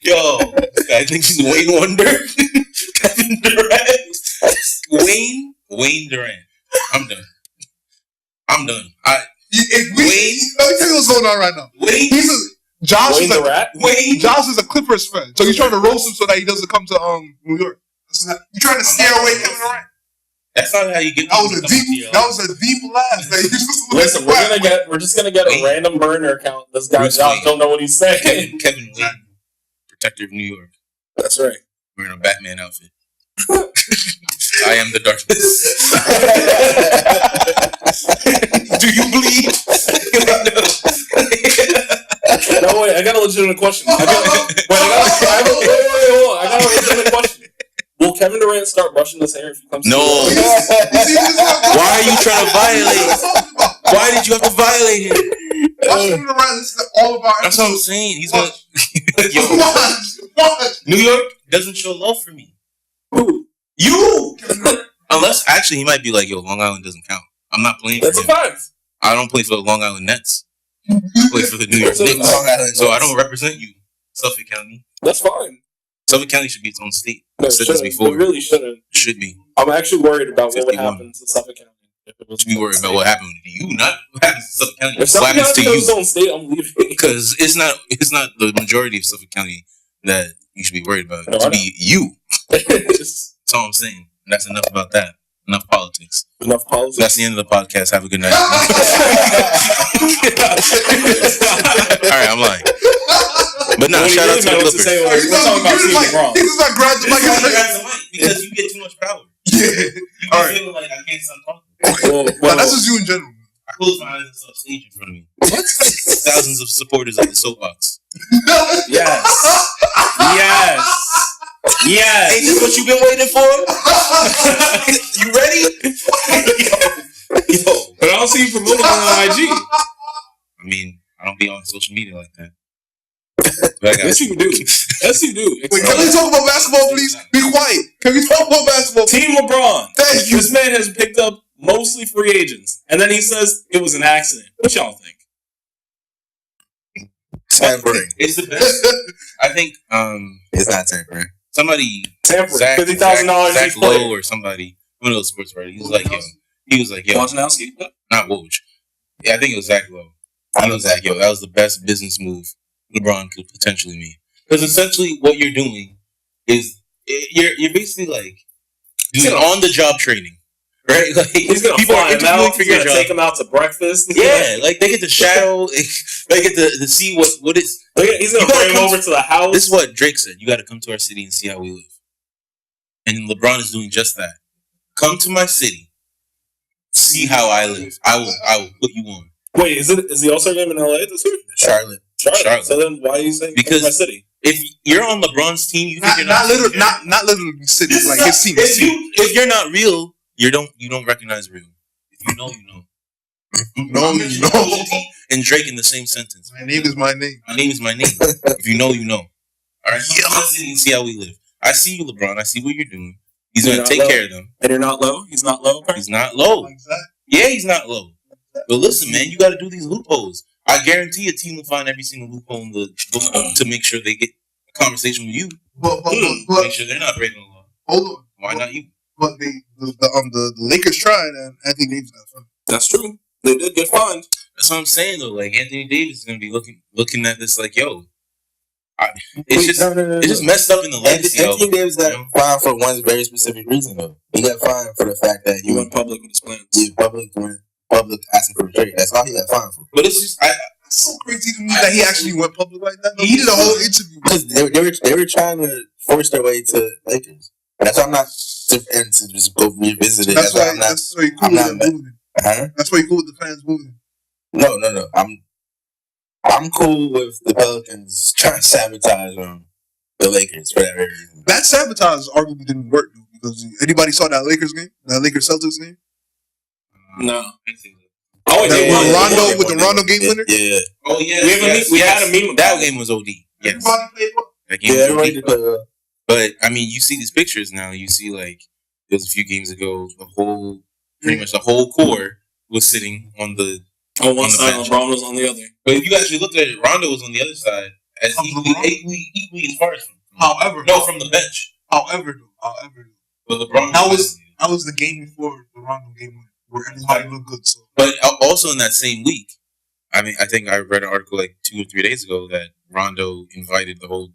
Yo, I think he's Wayne Wonder. Kevin Durant. Wayne Durant. I'm done. Let me tell Wayne. you what's going on right now. Josh is a Clippers fan, so you're trying to roast him so that he doesn't come to New York. You're trying to scare away Kevin Durant. That's not how you get. That was a deep laugh. Listen, we're just gonna get a random burner account. This guy Josh don't know what he's saying. Kevin Wayne, protector of New York. That's right. Wearing a Batman outfit. I am the darkness. Do you bleed? No, wait, I got a legitimate question. I got a legitimate question. Will Kevin Durant start brushing his hair if he comes? No. Why are you trying to violate? Why did you have to violate him? Kevin Durant listens to all of our That's what I'm saying. He's gonna. Watch. New York doesn't show love for me. Who? You. Unless actually he might be like, yo, Long Island doesn't count. I'm not playing for him. That's a fact. I don't play for the Long Island Nets. I play for the New York Knicks. So I don't represent you, Suffolk County. That's fine. Suffolk County should be its own state. No, I said this before. It really shouldn't. It should be. I'm actually worried about what would 51. happen to Suffolk County. You should be worried about what happened to you, not what happens to Suffolk County. If Suffolk County becomes its own state, I'm leaving. Because it's not the majority of Suffolk County that you should be worried about. No, it should be you. That's all I'm saying. And that's enough about that. Enough politics. Enough politics. That's the end of the podcast. Have a good night. All right, I'm lying. But no, shout out to the Clippers. He's talking about Team LeBron. He's not grab the mic because you get too much power. Yeah. You can feel like I can't stop talking. Well, that's just you in general. I close my eyes and saw a stage in front of me. What? Thousands of supporters of the Soapbox. Yes. Ain't this what you've been waiting for? You ready? Yo. But I don't see you promoting on IG. I mean, I don't be on social media like that. Yes, you do. Yes, you do. Wait, can we talk about basketball, please? Be quiet. Can we talk about basketball? Team LeBron. Thank you. This man has picked up mostly free agents, and then he says it was an accident. What y'all think? Tampering. It's the best. I think It's not tampering. somebody Tampering. Zach $50,000 each player. Lowe or somebody, one of those sports writers. He was like, yo, Wojnarowski? not Woj. Yeah, I think it was Zach Lowe. I was like, yo, that was the best business move LeBron could potentially make. Because essentially what you're doing is you're basically like doing on-the-job training. Right? Like, he's going to fly him out. He's going to take him out to breakfast. Yeah, like they get to shadow. They get to see what is. He's going to bring him over to the house. This is what Drake said. You got to come to our city and see how we live. And LeBron is doing just that. Come to my city. See how I live. I will put you on. Wait, is the All-Star game in LA this year? Charlotte. So then why are you saying because my city? If you're on LeBron's team, you think not literally city, like his team. If you're not real, you don't recognize real. If you know, you know. You know. And Drake in the same sentence. My name is my name. My name is my name. If you know, you know. All right. Let's see how we live. I see you, LeBron. I see what you're doing. He's going to take care of them. And you're not low? He's not low? He's not low. Exactly. Yeah, he's not low. But listen, man, you got to do these loopholes. I guarantee a team will find every single loophole in the book to make sure they get a conversation with you. But make sure they're not breaking the law. Hold on. Why not you? But the Lakers tried, and Anthony Davis got fined. That's true. They did get fined. That's what I'm saying, though. Like, Anthony Davis is going to be looking at this like, yo, it's just messed up in the legacy. Anthony Davis got fined for one very specific reason, though. He got fined for the fact that he went public with his plans. He went public asking for a trade. That's all he got fined for. But it's just, it's so crazy to me that he actually went public like that. He did a whole interview because they were trying to force their way to Lakers. That's why I'm not and to just go revisit it. That's why you're cool with them moving. That's why you're cool with the fans moving. No. I'm cool with the Pelicans trying to sabotage the Lakers for that reason. That sabotage arguably didn't work though, because anybody saw that Lakers game, that Lakers Celtics game? No. Oh, yeah, with the Rondo game winner? Yeah. Oh, yeah. We had a meme. That game was OD. Yes. Everybody played well. That game was OD. But, I mean, you see these pictures now. You see, like, there was a few games ago, pretty much the whole core was sitting on one side, and LeBron was on the other. But if you actually looked at it, Rondo was on the other side as equally as far as from the bench. However. But LeBron that was the game before the Rondo game where everybody looked good. So. But also in that same week, I mean, I think I read an article like 2 or 3 days ago that Rondo invited the whole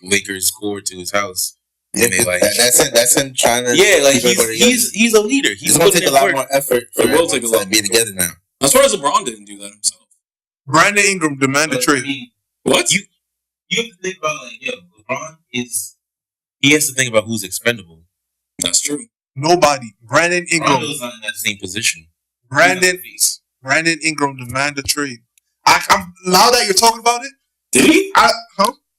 Lakers core to his house. Yeah, that's him trying to. Yeah, like he's a leader. He's going to take a lot more effort for everyone to be together now. As far as LeBron didn't do that himself. Brandon Ingram demanded trade. What? You have to think about LeBron he has to think about who's expendable. That's true. Nobody. Brandon Ingram. Rondo's not in that same position. Brandon Ingram demanded trade. I'm now that you're talking about it. Did he?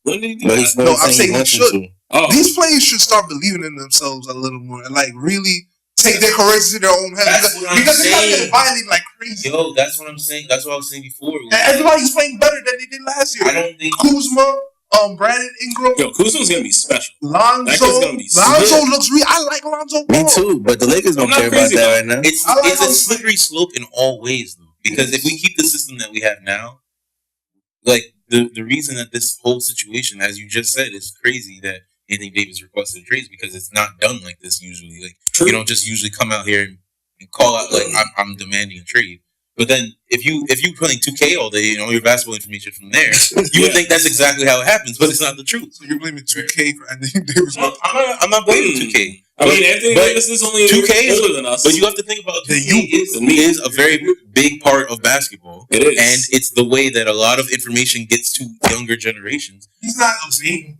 When did he do that? No, I'm saying he should. Oh. These players should start believing in themselves a little more and really take their careers in their own hands because they're not getting violated like crazy. Yo, that's what I'm saying. That's what I was saying before. And everybody's playing better than they did last year. I don't think Kuzma, Brandon Ingram. Yo, Kuzma's gonna be special. Lonzo looks real. I like Lonzo. Me too, but the Lakers don't care about that right now. It's a slippery slope in all ways, though. Because if we keep the system that we have now, the reason that this whole situation, as you just said, is crazy that Anthony Davis requested trades because it's not done like this usually. You don't just usually come out here and call out I'm demanding a trade. But then if you playing 2K all day and all your basketball information from there, you would think that's exactly how it happens, but it's not the truth. So you're blaming 2K for Anthony Davis? I'm not blaming 2K. Anthony Davis is only 2K older than us. But you have to think about 2K is a very big part of basketball. It is. And it's the way that a lot of information gets to younger generations. He's not abstaining.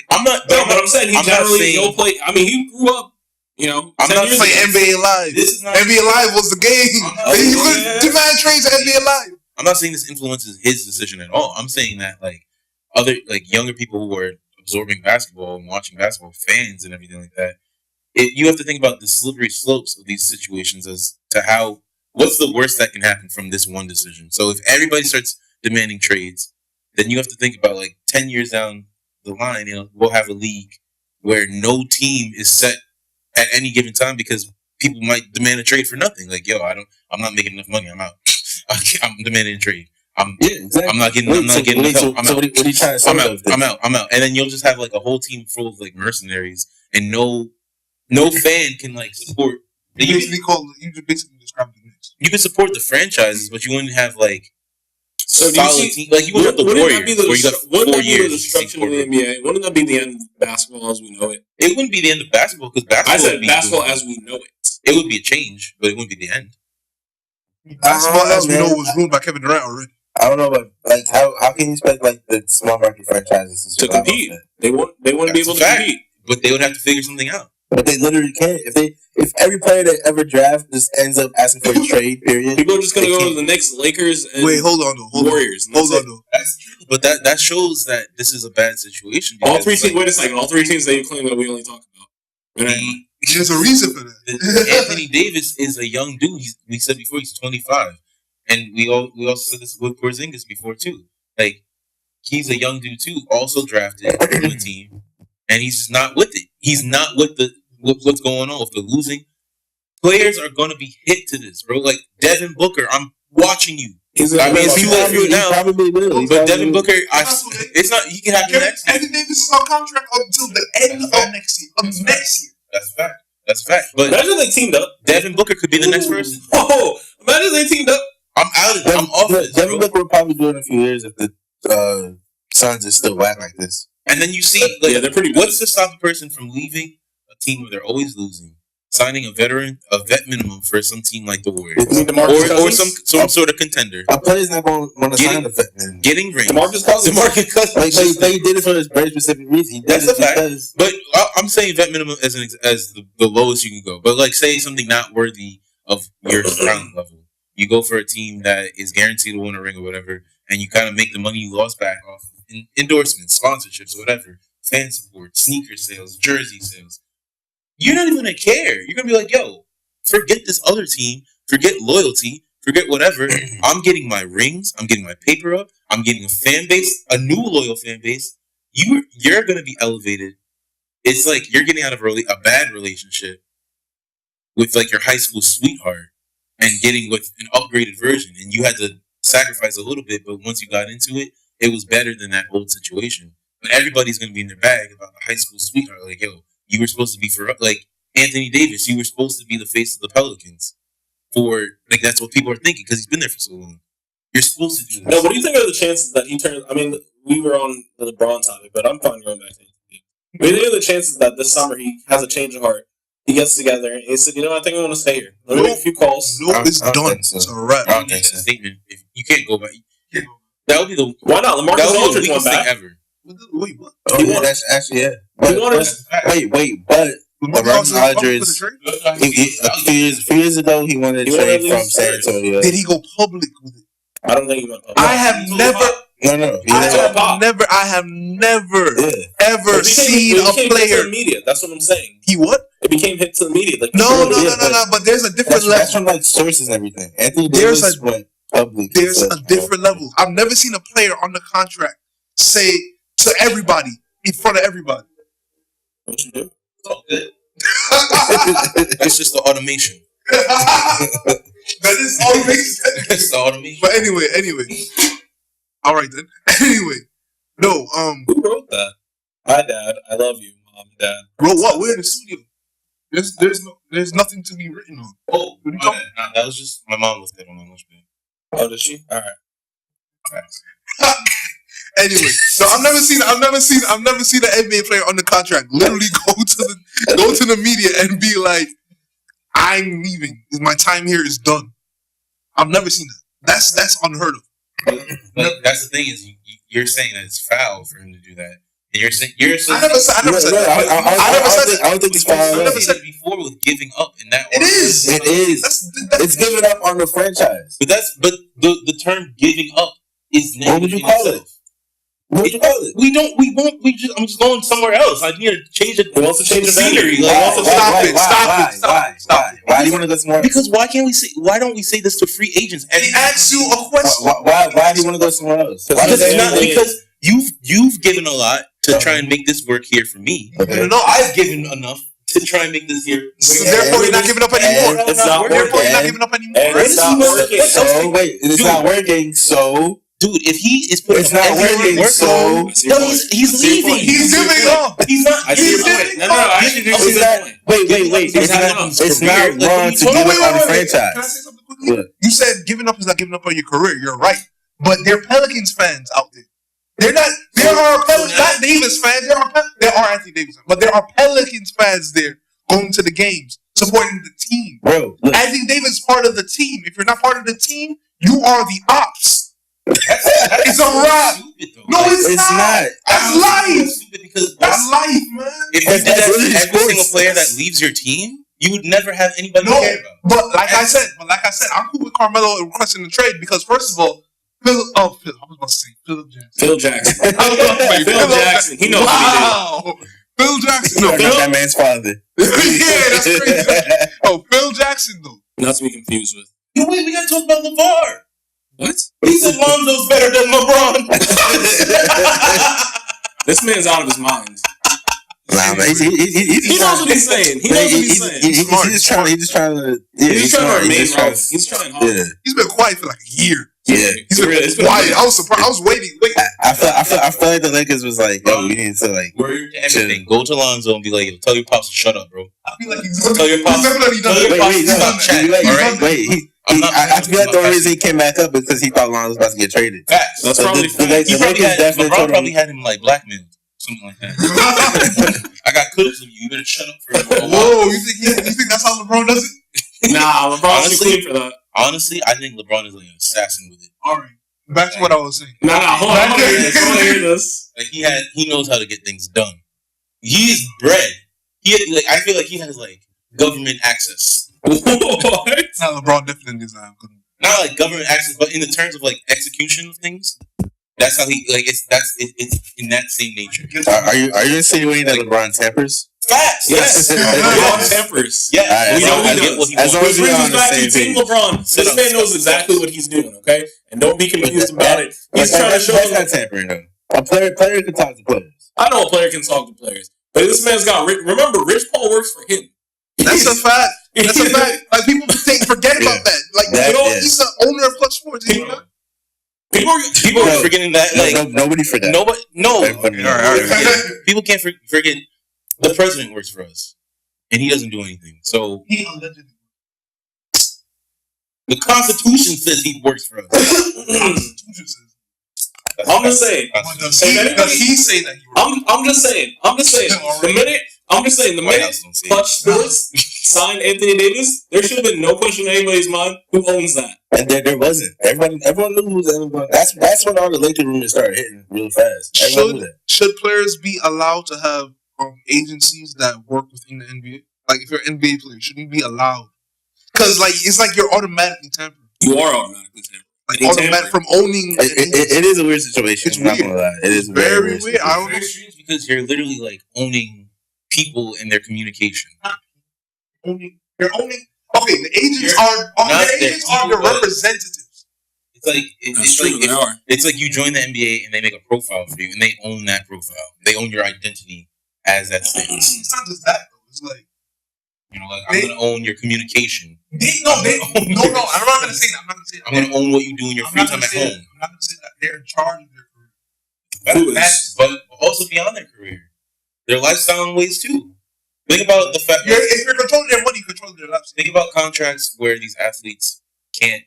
I'm not. But I'm saying he generally don't play. I mean, he grew up. I'm not playing NBA Live. NBA Live was the game. You could demand trades at NBA Live. I'm not saying this influences his decision at all. I'm saying that other younger people who are absorbing basketball and watching basketball, fans and everything like that. You have to think about the slippery slopes of these situations as to what's the worst that can happen from this one decision. So if everybody starts demanding trades, then you have to think about 10 years down the line, we'll have a league where no team is set at any given time because people might demand a trade for nothing. Like, yo, I'm not making enough money. I'm out. I'm demanding a trade. Exactly. I'm not getting enough help. I'm out. What are you trying to say? I'm out. And then you'll just have like a whole team full of like mercenaries, and no fan can like support. You just basically described the Knicks. You can support the franchises, but you wouldn't have like So solid team. Like you wouldn't have the Warriors, where you got 4 years. The destruction of the NBA? Wouldn't that be the end of basketball as we know it? It wouldn't be the end of basketball because basketball. I said basketball as we know it. It would be a change, but it wouldn't be the end. Basketball, as we know, was ruined by Kevin Durant already. I don't know, but like how can you expect like the small market franchises to compete? They wouldn't be able to compete. But they would have to figure something out. But they literally can't. If every player they ever draft just ends up asking for a trade, period. People are just gonna go to the Knicks, Lakers, and hold on though. Warriors. Hold on though. That's true. But that shows that this is a bad situation. All three teams. Wait a second. All three teams that you claim that we only talk about. There's a reason for that. Anthony Davis is a young dude. We said before he's 25, and we also said this with Porzingis before too. Like he's a young dude too, also drafted on the team, and he's just not with it. He's not with what's going on with the losing. Players are going to be hit to this, bro. Like Devin Booker, I'm watching you. It's too late for you now. Probably will. But Devin Booker, it's not. He can have the next year. Anthony Davis is on contract until the end of next year. Next year. That's a fact. That's a fact. But imagine they teamed up. Devin Booker could be the next person. Oh, imagine they teamed up. I'm out of it. I'm off this. Devin Booker will probably do it in a few years if the Suns are still whack like this. And then you see, they're pretty good. What's to stop a person from leaving a team where they're always losing, signing a vet minimum for some team like the Warriors, or some sort of contender? A player's not going to want to sign a vet minimum. Getting rings. DeMarcus Cousins. Like they did it for a very specific reason. That's a fact. But I'm saying vet minimum as the lowest you can go. But like, say something not worthy of your talent level. You go for a team that is guaranteed to win a ring or whatever, and you kind of make the money you lost back off endorsements, sponsorships, whatever, fan support, sneaker sales, jersey sales. You're not even going to care. You're going to be like, yo, forget this other team, forget loyalty, forget whatever. I'm getting my rings. I'm getting my paper up. I'm getting a fan base, a new loyal fan base. You're going to be elevated. It's like you're getting out of a bad relationship with like your high school sweetheart and getting with an upgraded version. And you had to sacrifice a little bit, but once you got into it, it was better than that old situation. But everybody's going to be in their bag about the high school sweetheart. Like, yo, you were supposed to be like Anthony Davis. You were supposed to be the face of the Pelicans. Like, that's what people are thinking because he's been there for so long. You're supposed to do this. No, what do you think are the chances that he turns? I mean, we were on the LeBron topic, but I'm fine going back to Anthony. What do you think are the chances that this summer he has a change of heart? He gets together and he said, you know, I think I want to stay here. Let me make a few calls. No, it's done. It's a wrap. I don't think so. Statement. If you can't go back. That would be the why not? LaMarcus Aldridge went back ever. Wait, what? That's actually it. But LeBron Aldridge, a few years ago, he wanted to trade from San Antonio. Did he go public with it? I don't think he went public. I have never. No. I have never ever seen a player. To the media. That's what I'm saying. He what? It became hit to the media. Like No. But there's a different level. That's from like sources and everything. Anthony Davis went public. There's a different level. I've never seen a player on the contract say to everybody in front of everybody. What you do? It's all good. It's just the automation. That is automation. It's the automation. But anyway. All right then. Anyway, no. Who wrote that? Hi, Dad. I love you, Mom, Dad. Wrote what? We're in the studio. There's nothing to be written on. Oh, that was just my mom was there on my lunch break. Oh, did she? All right. Anyway, so I've never seen an NBA player on the contract literally go to the media and be like, "I'm leaving. My time here is done." I've never seen that. That's unheard of. But that's the thing is you're saying that it's foul for him to do that. And you're saying I never said that. I don't think it's foul. I never said it before with giving up in that. It is. It's giving up on the franchise. But the term giving up is negative. What would you call it? What would you call it? I'm just going somewhere else. I need to change it. We want to change the scenery. Stop it. Why do you want to go somewhere else? Because why don't we say this to free agents? And he asks you a question. Why do you want to go somewhere else? Because you've given a lot to try and make this work here for me. Okay. No, I've given enough to try and make this year. So therefore, you're not giving up anymore. It's not Therefore, you're not working. giving up anymore. And Right? it's not working. So wait, it's not working. So Dude, if he is putting it's not working. So he's leaving. He's giving up. He's not. I see your point. No, I actually do see that point. wait. It's not wrong to give up on the franchise. Can I say something quickly? You said giving up is not giving up on your career. You're right. But there are Pelicans fans out there. They're not. There are not Davis fans. There are Anthony Davis fans, but there are Pelicans fans there going to the games, supporting the team. Bro, look. Anthony Davis is part of the team. If you're not part of the team, you are the ops. It's a wrap. No, it's not. That's life. That's life, man. If you did that to every single player that leaves your team, you would never have anybody to care about. But like I said, I'm cool with Carmelo requesting the trade because first of all, I was about to say Phil Jackson. Phil Jackson. Phil Jackson. He knows what he did. Phil Jackson. No, that man's father. Yeah, that's crazy. Oh, Phil Jackson though. Not to be confused with. Yo, wait, we gotta talk about LeVar. What? He said Lonzo's better than LeBron. This man's out of his mind. Nah, man, He knows what he's saying. He knows what he's saying. He's just trying to. He's trying to remain relevant. He's trying hard. Yeah. He's been quiet for like a year. Yeah. He's been quiet. I was surprised. I was waiting. I feel like the Lakers was like, yo, we need to like. Word to everything. Go to Lonzo and be like, yo, tell your pops to shut up, bro. I feel like he's Tell your pops. Wait. I feel like the only reason he came back up is because he thought Lonzo was about to get traded. Facts. That's probably LeBron probably had him like blackmailed. Something like that. I got clips of you. You better shut up for a while. Whoa, you think that's how LeBron does it? Nah, LeBron's too clean for that. Honestly, I think LeBron is like an assassin with it. All right. Back to what I was saying. Nah, hold on. I want to hear this. Like he knows how to get things done. He's bred. I feel like he has like government access. What? Now LeBron definitely is not good. Not like government access, but in the terms of like execution of things. That's how he like. It's in that same nature. Are you insinuating that LeBron tampers? Facts. Yes. LeBron tempers. Yeah. Right, we know he does. As long as we're on the same Team page. LeBron. This man knows exactly what he's doing. Okay, and don't be confused about it. He's trying to show. That's not tampering though. A player can talk to players. I know a player can talk to players, but this man's got. Remember, Rich Paul works for him. That's a fact. That's a fact. Like people forget about that. Like he's the owner of Clutch Sports. People are forgetting that. Like nobody forgot. No. All right. People can't forget. The president works for us, and he doesn't do anything. So He allegedly. the Constitution says he works for us. I'm just saying. Does he say that? I'm just saying. The minute Clutch Sports signed Anthony Davis, there should have been no question in anybody's mind who owns that. And there wasn't. Everyone knew who was everyone. That's when all the Lakers rumors started hitting really fast. Everyone knew that. Should players be allowed to have agencies that work within the NBA? Like if you're an NBA player, should you be allowed? Because like it's like you're automatically tampering. You are automatically tampering. Like automatic from owning. It is a weird situation. It's I'm not weird. gonna lie. It is very weird. I don't know. It's strange because you're literally like owning people and their communication. You're owning. Okay, the agents are the representatives. It's like it's like you join the NBA and they make a profile for you and they own that profile. They own your identity as that thing. It's not just that though. It's like I'm gonna own your communication. No. I'm not gonna say that. I'm gonna own what you do in your free time at home. I'm not gonna say that. They're in charge of their career. But also beyond their career, their lifestyle and ways too. Think about the fact if you're controlling their money, controlling their lifestyle. Think about contracts where these athletes can't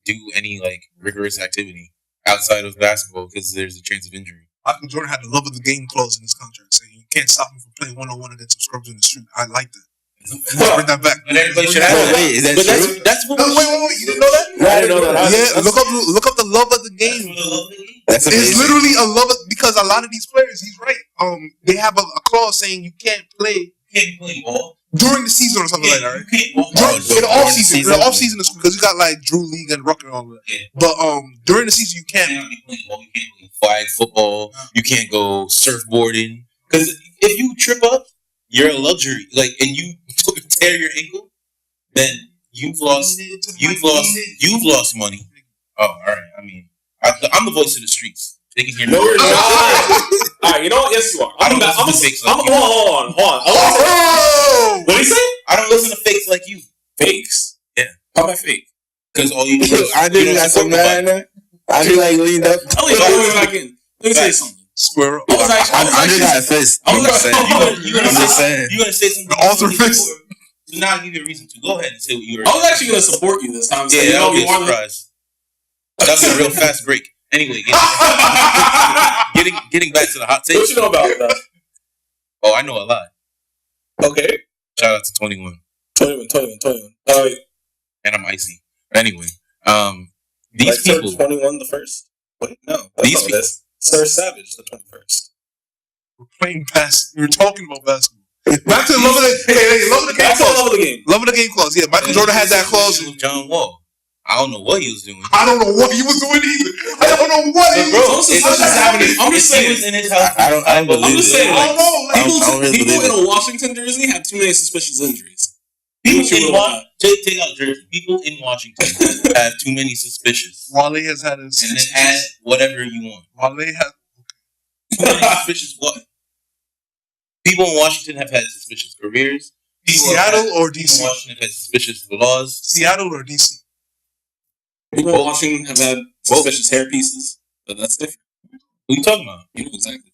do any like rigorous activity outside of basketball because there's a chance of injury. Michael Jordan had the love of the game clause in his contract, saying you can't stop him from playing 1-on-1 against some scrubs in the street. I like that. Bring that back. But everybody should have that. Wait, is that true? That's what. Wait, you didn't know that? No, I didn't know that. Yeah, look up the love of the game. That's amazing. It's literally a love because a lot of these players, he's right. They have a clause saying you can't play ball during the season or something like that, right? In the off season is because you got like Drew League and Rucker and all that. Yeah. But during the season you can't play ball. You can't play flag football. You can't go surfboarding because if you trip up, you're a luxury. Like, and you tear your ankle, then you've lost money. Oh, all right. I mean, I'm the voice of the streets. They can hear No, you're not. All right, you know what? Yes, you are. I don't listen to fakes like you. Hold on. Oh! What did he say? I don't listen to fakes like you. Fakes? Yeah. How am I fake? Because all you do is I did got some mad in there. I be like leaned up. I'll leave it back in. Let me say something. Square up. I was actually. I just got a fist. I was You're gonna say something. The author fist. So now I give you a reason to go ahead and say what you were. I was actually going to support you this time. Yeah, that'll be a surprise. That's a real fast break. Anyway, getting back to the hot take. What you know about that? Oh, I know a lot. Okay. Shout out to 21. 21. Oh, wait. And I'm icy. Anyway, these people. 21 the first? Wait, no. These people. Sir Savage the 21st. We're playing basketball. We were talking about basketball. Back to love of the game clause. Love of the game clause. Yeah, Michael Jordan had that clause. With John Wall. I don't know what he was doing. I don't know what he was doing either. I don't know what he was doing. I'm just saying. He was in his house. I don't believe I'm just saying. I don't know. People in a Washington jersey have too many suspicious injuries. People in Washington, take out jersey. People in Washington have too many suspicious. Wale has had his. And then add whatever you want. Wale has. Suspicious what? People in Washington have had suspicious careers. Seattle or People DC? in Washington have had suspicious laws. Seattle or DC? People in Washington have had suspicious hair pieces, but that's different. What are you talking about? You know exactly.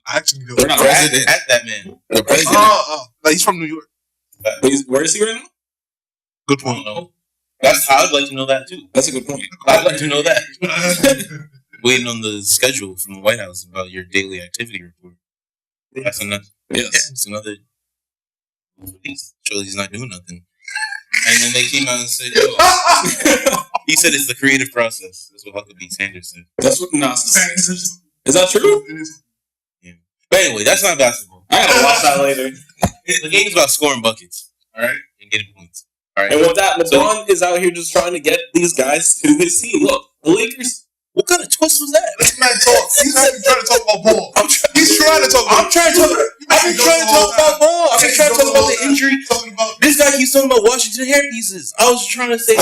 I actually know. They're not president. At that man. The president. Like he's from New York. Where is he right now? Good I don't point. know. I'd like to know that too. That's a good point. I'd like to know that. Waiting on the schedule from the White House about your daily activity report. That's another. Yes. Yeah, it's another. Surely he's not doing nothing. And then they came out and said, "Yo," he said it's the creative process. That's what Huckabee Sanders said. That's what nonsense. Is that true? Yeah. But anyway, that's not basketball. I gotta watch that later. The game's about scoring buckets, all right, and getting points. All right. And with that, LeBron is out here just trying to get these guys to his team. Look, the Lakers. What kind of twist was that? This man talk. He's not even trying to talk about ball. He's trying to talk about. I've been trying to talk about ball. I've been trying to talk about the injury. This guy keeps talking about Washington hair pieces. I was trying to say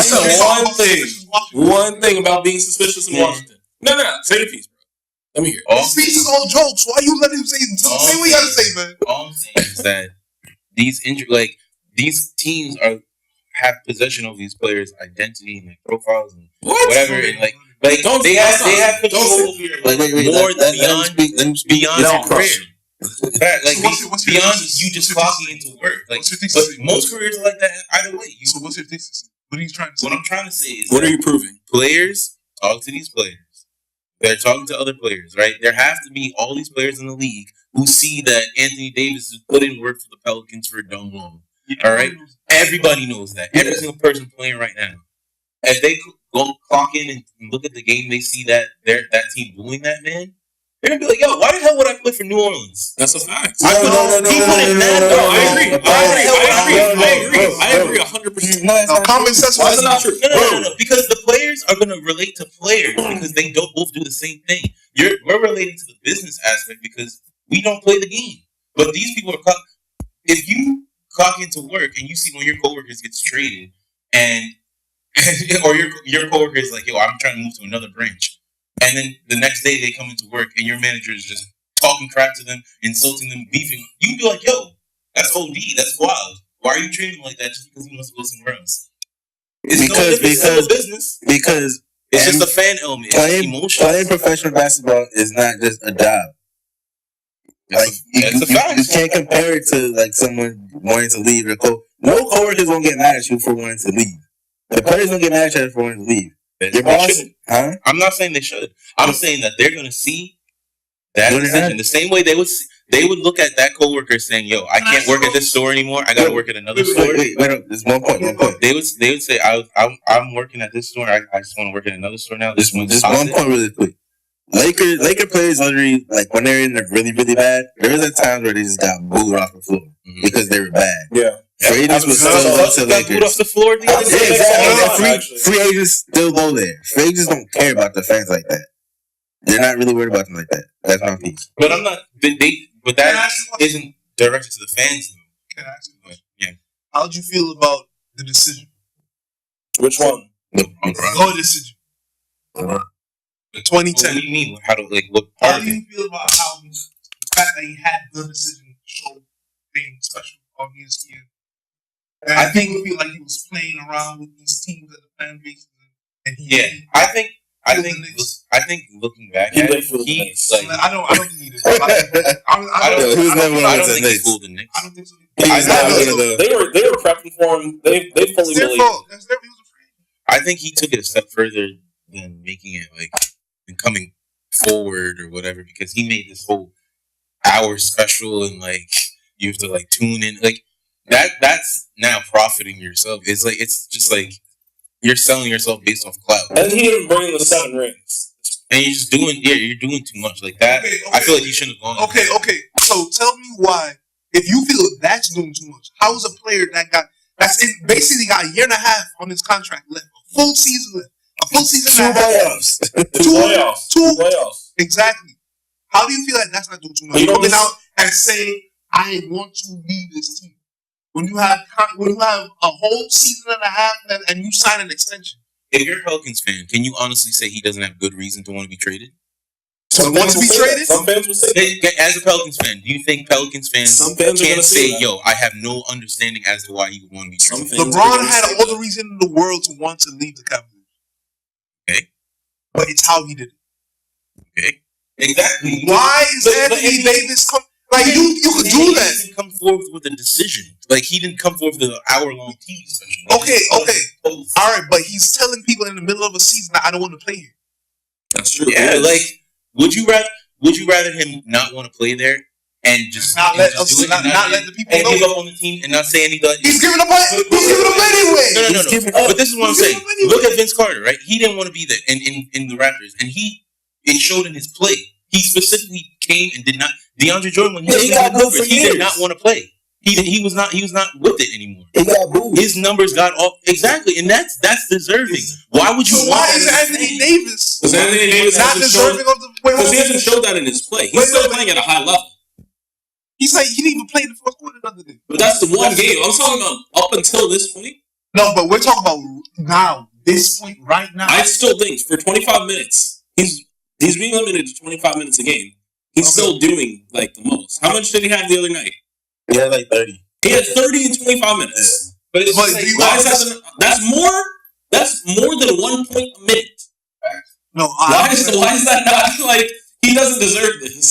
one thing about being suspicious in Washington. No. Say the piece, bro. Let me hear it. This piece is all jokes. Why you letting him say what you gotta say, man? All I'm saying is that these teams have possession of these players' identity and profiles and whatever, and they have control over your more beyond your career. Beyond you just clocking into work. But most careers are like that either way. So what's your thesis? What are you trying to say? What I'm trying to say is, what are you proving? Players talk to these players. They're talking to other players, right? There have to be all these players in the league who see that Anthony Davis has put in work for the Pelicans for Don Long. All right? Everybody knows that. Every single person playing right now. If they go clock in and look at the game, they see that that team booing that man. They're gonna be like, "Yo, why the hell would I play for New Orleans?" That's a fact. I agree 100%. No, common sense. Why is it not true? No. Because the players are gonna relate to players because they don't both do the same thing. We're relating to the business aspect because we don't play the game. But these people are if you clock into work and you see one of your coworkers gets traded or your coworker is like, "Yo, I'm trying to move to another branch," and then the next day they come into work and your manager is just talking crap to them, insulting them, beefing, you'd be like, "Yo, that's OD. That's wild. Why are you treating him like that just because he wants to go somewhere else?" It's business. Because it's just a fan element. Playing professional basketball is not just a job. Like you can't compare it to like someone wanting to leave. No coworkers won't get mad at you for wanting to leave. The players don't get mad at you for wanting to leave. Your boss, I'm not saying they should. I'm saying that they're going to see that decision the same way they would look at that coworker saying, "Yo, I can't work at this store anymore. I got to work at another store." Wait, there's one point. They would say, "I'm working at this store. I just want to work at another store now." Just one point really quick. Laker players literally, like when they're in there really, really bad, there was a time where they just got booed off the floor because they were bad. Yeah. Free agents was still got booed off the floor. Exactly. Free agents still go there. Free agents don't care about the fans like that. They're not really worried about them like that. That's my piece. But I'm not. But that isn't directed to the fans. Can I ask you a question? Yeah. How'd you feel about the decision? Which one? Go decision. The 2010. What do you mean? How do what How part? do you feel about how the fact that he had the decision to show being special on ESPN? And I think feel like he was playing around with these teams and the fan bases. And I think looking back at it, he's like I don't think he did. I don't think he fooled the Knicks. I don't think so. They were prepping for him. They fully believed. I think he took it a step further than making it and coming forward or whatever, because he made this whole hour special and you have to tune in that's now profiting yourself. It's just you're selling yourself based off clout. And he didn't bring the 7 rings. And you're just doing too much that. Okay. I feel like you shouldn't have gone. Okay. So tell me why, if you feel that's doing too much, how is a player basically got a year and a half on his contract left, a full season left, a full season and a half, two playoffs, exactly. How do you feel like that's not doing too much? Coming out and saying, I want to lead this team. When you have a whole season and a half and you sign an extension. If you're a Pelicans fan, can you honestly say he doesn't have good reason to want to be traded? Some fans will say that. As a Pelicans fan, do you think Pelicans fans can say, yo, I have no understanding as to why he would want to be traded? LeBron had all the reason in the world to want to leave the Cavaliers. Okay. But it's how he did it. Okay. Exactly. Why is Anthony Davis you could do that? He didn't come forward with a decision. He didn't come forward with an hour-long TV session. Okay. All right, but he's telling people in the middle of a season that I don't want to play here. That's true. Yeah, would you rather him not want to play there and just not let the people and give up on the team and not say anything? He's giving up anyway. No. But this is what I'm saying. Look at Vince Carter, right? He didn't want to be there in the Raptors, and it showed in his play. He specifically came and did not. DeAndre Jordan, when he did not want to play. He was not with it anymore. He got booed. His numbers got off exactly, and that's deserving. Why would you? So why is Anthony Davis? Because Anthony Davis not deserving of the? Because he hasn't showed that in his play. He's still playing at a high level. He didn't even play in the first quarter the other day. But that's the one game I'm talking about. Up until this point. No, but we're talking about now. This point, right now. I still think for 25 minutes, he's being limited to 25 minutes a game. He's still doing the most. How much did he have the other night? He had 30. He had 30 in 25 minutes. Yeah. But that's more than 1 point a minute. No, why is that not he doesn't deserve this?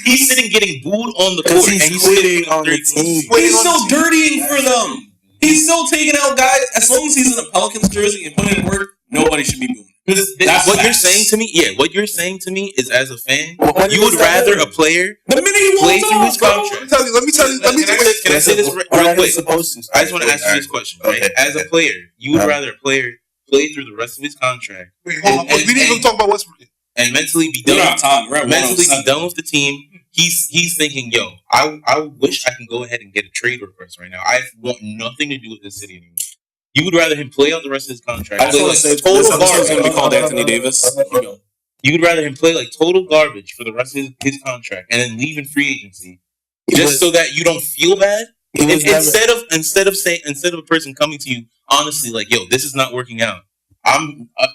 He's sitting getting booed on the court and he's sitting on the team. He's still dirtying for them. He's still taking out guys. As long as he's in a Pelicans jersey and putting in work, nobody should be booing. That's what you're saying to me. Yeah, what you're saying to me is, as a fan, you would rather a player play through his contract. Let me tell you. Can I say this real quick? I just want to ask you this question. Right? As a player, you would rather a player play through the rest of his contract. Wait, hold on. We didn't even talk about Westbrook. And mentally be done. Mentally be done with the team. He's thinking, yo, I wish I can go ahead and get a trade request right now. I want nothing to do with this city anymore. You would rather him play out the rest of his contract. I was going to say, total garbage going to be called Anthony Davis. You would rather him play total garbage for the rest of his contract and then leave in free agency, just so that you don't feel bad. Instead of a person coming to you honestly yo, this is not working out.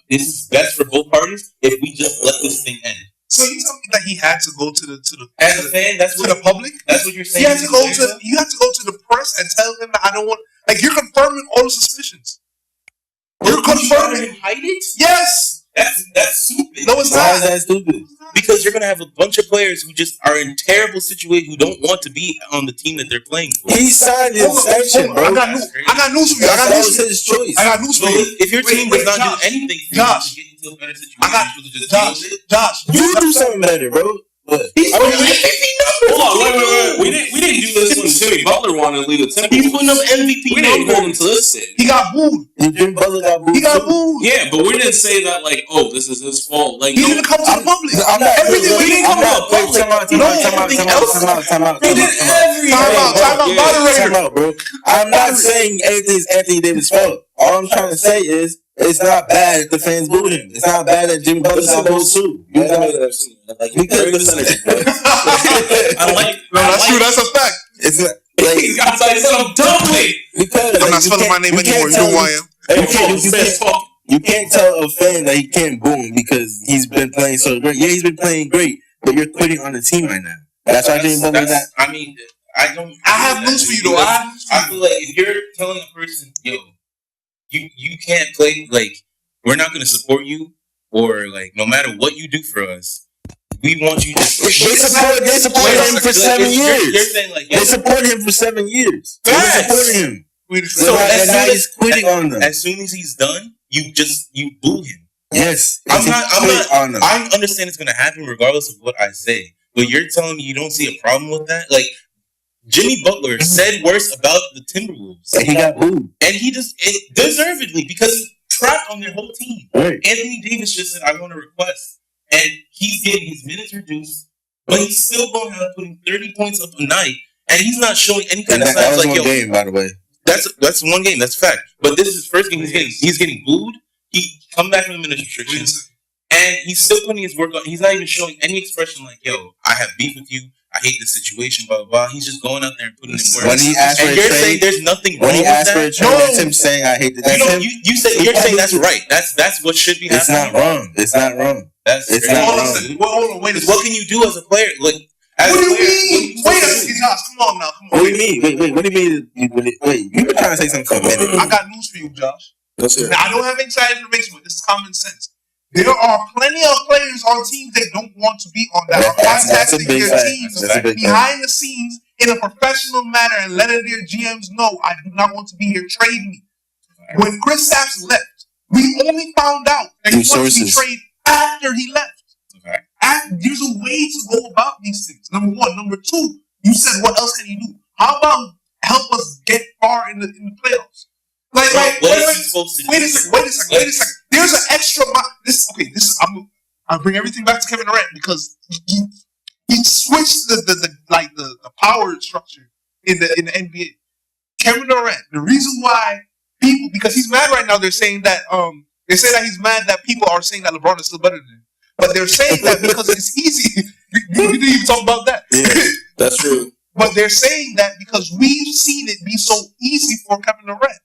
This is best for both parties if we just let this thing end. So you tell me that he had to go to the as a fan, the public. That's what you're saying. You have to go to the press and tell them that I don't want. You're confirming all the suspicions. You're confirming. Hide it? Yes. That's stupid. No, it's not. Why is that stupid? Because you're gonna have a bunch of players who just are in terrible situations, who don't want to be on the team that they're playing for. He signed his extension, bro. I got news for you. That was his choice. I got news for you. If your team does not do anything for you to get into a better situation, Josh, you do something better, bro. He's putting up MVP numbers. Hold on, wait. We didn't do this when Jimmy Butler wanted to lead the team. He's putting up MVP numbers. We didn't hold him to this stage. He got booed. Jimmy Butler got booed. He got booed. Yeah, but we didn't say that this is his fault. He didn't come to the public. I'm not. Everything we didn't come to the public. Time out. He did everything. Time out, moderator. Time out, bro. I'm not saying anything's Anthony Davis' fault. All I'm trying to say is, it's not bad if the fans booed him. It's not bad that Jimmy Butler got booed too. You know what I'm saying? That's true. That's a fact. It's not. He's got to say, I'm done with it. I'm not spelling my name anymore. You know who I am. You can't tell a fan that he can't boom because he's been playing so great. Yeah, he's been playing great, but you're quitting on the team right now. That's why I didn't believe that. I mean, I don't. I have news for you though. I feel like if you're telling a person, yo, you can't play, like, we're not going to support you, or like, no matter what you do for us, we want you to. They support him for 7 years. You're saying like, they support him for 7 years. They supported him. So now he's quitting on them. As soon as he's done, you boo him. Yes, I understand it's going to happen regardless of what I say, but you're telling me you don't see a problem with that? Like, Jimmy Butler said worse about the Timberwolves. And he got booed. And he deservedly, because he trapped on their whole team. Right. Anthony Davis just said, I want a request. And he's getting his minutes reduced, but he's still going out putting 30 points up a night, and he's not showing any kind of signs. That was like, one game, by the way. That's one game. That's a fact. But this is his first game. He's getting booed. He come back from the minutes restrictions, and he's still putting his work on. He's not even showing any expression like, yo, I have beef with you. I hate the situation, blah, blah, blah. He's just going out there and putting in work. When he asked for a trade, saying there's nothing wrong with that? When he asked for a trade, that's him saying, I hate that. You're saying that's right. That's what should be happening. It's not wrong. It's not wrong. It's not wrong. Hold on, wait a second. What can you do as a player? Like, what do you mean? Wait a second, Josh. Come on now. What do you mean? Wait. What do you mean? Wait, you've been trying to say something for a minute. I got news for you, Josh. Let's hear it. Now, I don't have inside information, but this is common sense. There are plenty of players on teams that don't want to be on that. Are contacting their teams behind the scenes in a professional manner and letting their GMs know, I do not want to be here. Trade me. When Chris Stapps left, we only found out that he wanted to be traded after he left. Okay. There's a way to go about these things. Number one. Number two, you said, what else can you do? How about help us get far in the playoffs? Wait a second. There's an extra. I'll bring everything back to Kevin Durant because he switched the power structure in the NBA. Kevin Durant. The reason why people, because he's mad right now. They're saying that he's mad that people are saying that LeBron is still better than him. But they're saying that because it's easy. We didn't even talk about that. Yeah, that's true. But they're saying that because we've seen it be so easy for Kevin Durant.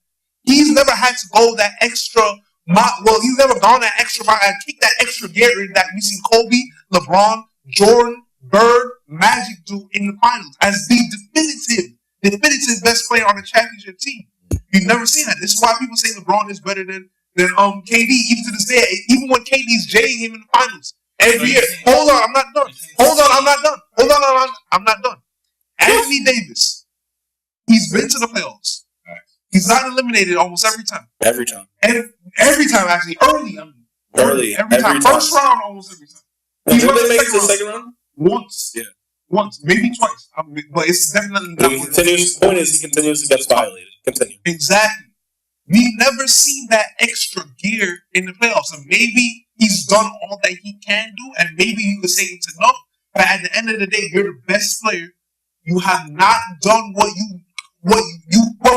He's never had to go that extra mile. Well, he's never gone that extra mile and kicked that extra gear that we see Kobe, LeBron, Jordan, Bird, Magic do in the finals as the definitive best player on a championship team. You've never seen that. This is why people say LeBron is better than KD, even to this day. Even when KD's jaying him in the finals every year. Hold on, I'm not done. Anthony Davis, he's been to the playoffs. He's not eliminated almost every time. Every time, actually. Early. Every time. First round, almost every time. Did they make it to the second round? Once. Yeah. Once. Maybe twice. But it's definitely not. The point is he continuously gets violated. Continue. Exactly. We've never seen that extra gear in the playoffs. And maybe he's done all that he can do, and maybe you could say it's enough. But at the end of the day, you're the best player. You have not done what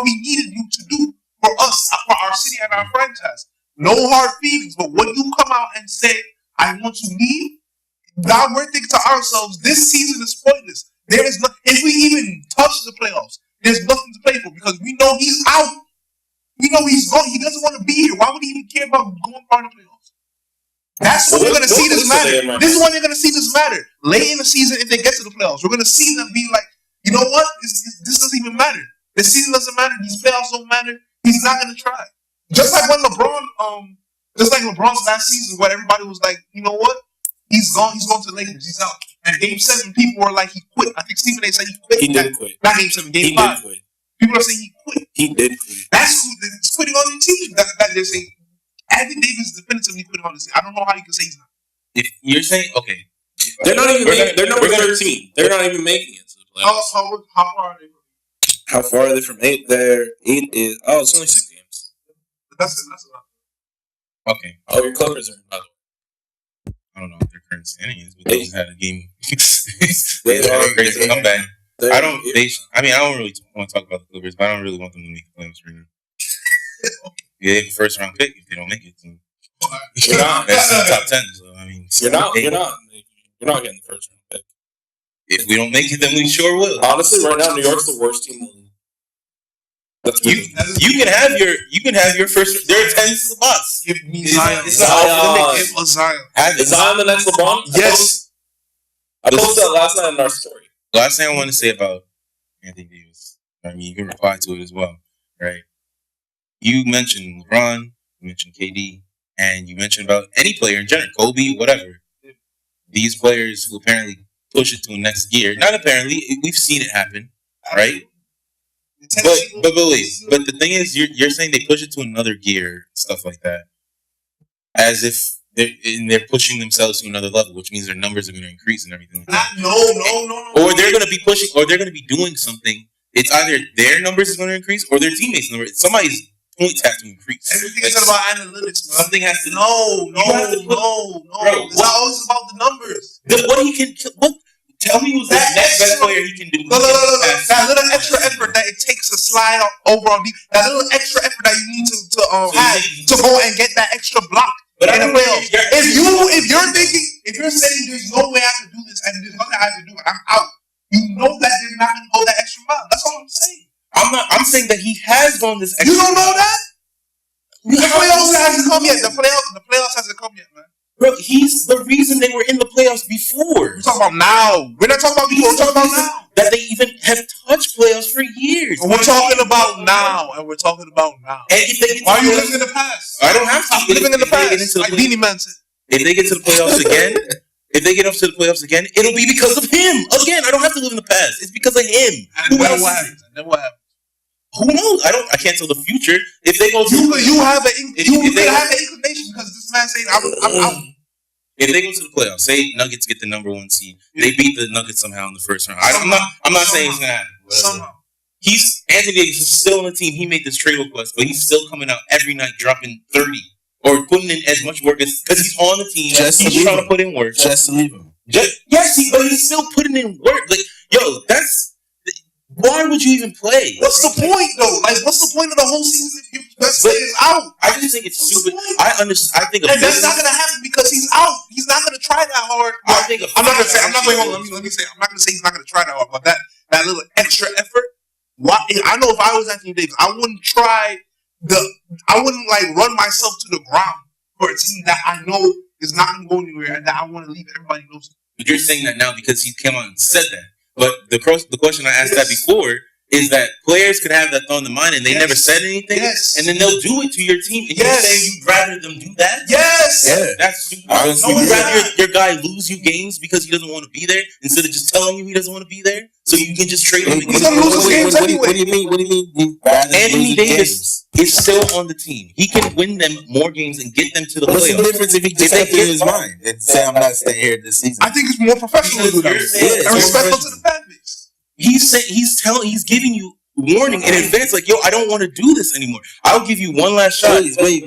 we needed you to do for us, for our city and our franchise. No hard feelings, but when you come out and say, I want to leave, now we're thinking to ourselves, this season is pointless. There is no, if we even touch the playoffs, there's nothing to play for because we know he's out. We know he's gone. He doesn't want to be here. Why would he even care about going far in the playoffs? That's when you're going to see this matter. This is when you're going to see this matter. Late in the season, if they get to the playoffs, we're going to see them be like, you know what? This doesn't even matter. The season doesn't matter. These playoffs don't matter. He's not going to try. Just like when LeBron's last season, where everybody was like, you know what? He's gone. He's going to the Lakers. He's out. And Game 7, people were like, he quit. I think Stephen A. said he quit. He did quit. Not Game 7. Game 5. Did quit. People are saying he quit. He did quit. That's quitting on the team. That's that they're saying. Anthony Davis is definitively quitting on the team. I don't know how you can say he's not. If you're saying, okay. They're not even making, they're number 13. They're not even making it to the playoffs. How far are they? How far are they from 8? Their 8 is it's only 6 games. That's enough. Okay. Oh, your Clippers are another. I don't know what their current standing is, but they just had a game. They had a great comeback. I don't really want to talk about the Clippers, but I don't really want them to make the playoffs right now. Yeah, they have a first round pick if they don't make it. So. You're not. That's in the top 10. So I mean, you're not getting the first round pick. If we don't make it, then we sure will. Honestly, right now, New York's the worst team in the league. You can have your first. There are 10 spots. Give me Zion. Zion. Give us Zion. Is Zion the next LeBron? Yes. I posted that last night in our story. Last thing I want to say about Anthony Davis. I mean, you can reply to it as well, right? You mentioned LeBron, you mentioned KD, and you mentioned about any player in general, Kobe, whatever. These players who apparently push it to the next gear. Not apparently, we've seen it happen, right? But the thing is, you're saying they push it to another gear, stuff like that, as if they're pushing themselves to another level, which means their numbers are going to increase and everything. No. Or they're going to be pushing, or they're going to be doing something. It's either their numbers is going to increase or their teammates' numbers. Somebody's points have to increase. Everything is about analytics, man. Something has to. No. Bro, It's always about the numbers. What he can. What? Tell me who's the next best player he can do. No. That little extra effort that it takes to slide over on deep. That little extra effort that you need to have to go and get that extra block. But in the playoffs. If you're saying there's no way I can do this and there's nothing I can do and I'm out, you know that you're not going to go that extra mile. That's all I'm saying. I'm saying that he has gone this extra. You don't know that? The playoffs hasn't come yet. The playoffs hasn't come yet, man. Bro, he's the reason they were in the playoffs before. We're talking about now. We're not talking about before. We're talking about now. That they even have touched playoffs for years. And we're talking about now. And if they why are you living in the past? I don't have to. I'm living in the past. Like Beanie Man said. If they get to the playoffs again, it'll be because of him. Again, I don't have to live in the past. It's because of him. And then what happens? Who knows? I can't tell the future. If they go to you have an inclination because this man saying I'm out. If they go to the playoffs, say Nuggets get the number 1 seed, they beat the Nuggets somehow in the first round. I'm not saying it's gonna happen. Somehow. Anthony Davis is still on the team. He made this trade request, but he's still coming out every night dropping 30 or putting in as much work as because he's on the team. He's trying to put in work. Just to leave him. But he's still putting in work. Like, that's. Why would you even play? What's the point, though? Like, what's the point of the whole season if your best player is out? I just think it's stupid. I understand. I think, and that's not gonna happen because he's out. He's not gonna try that hard. I'm not gonna say. I'm not going. Let me say. I'm not gonna say he's not gonna try that hard. But that little extra effort. I know if I was Anthony Davis, I wouldn't run myself to the ground for a team that I know is not gonna go anywhere and that I want to leave everybody knows. But you're saying that now because he came out and said that. But the question I asked that before is that players could have that thought in the mind and they never said anything, and then they'll do it to your team. And you're saying you'd rather them do that? Yes. Yeah. That's stupid. You'd rather your guy lose you games because he doesn't want to be there instead of just telling you he doesn't want to be there, so you can just trade him. He's gonna lose his games anyway. What do you mean? Anthony Davis is still on the team. He can win them more games and get them to the playoffs. What's the difference if he just have in his mind and say I'm not staying here this season? I think it's more professional to do that and respectful to the fan base. He's giving you warning in advance, like, yo, I don't want to do this anymore. I'll give you one last shot. Wait, they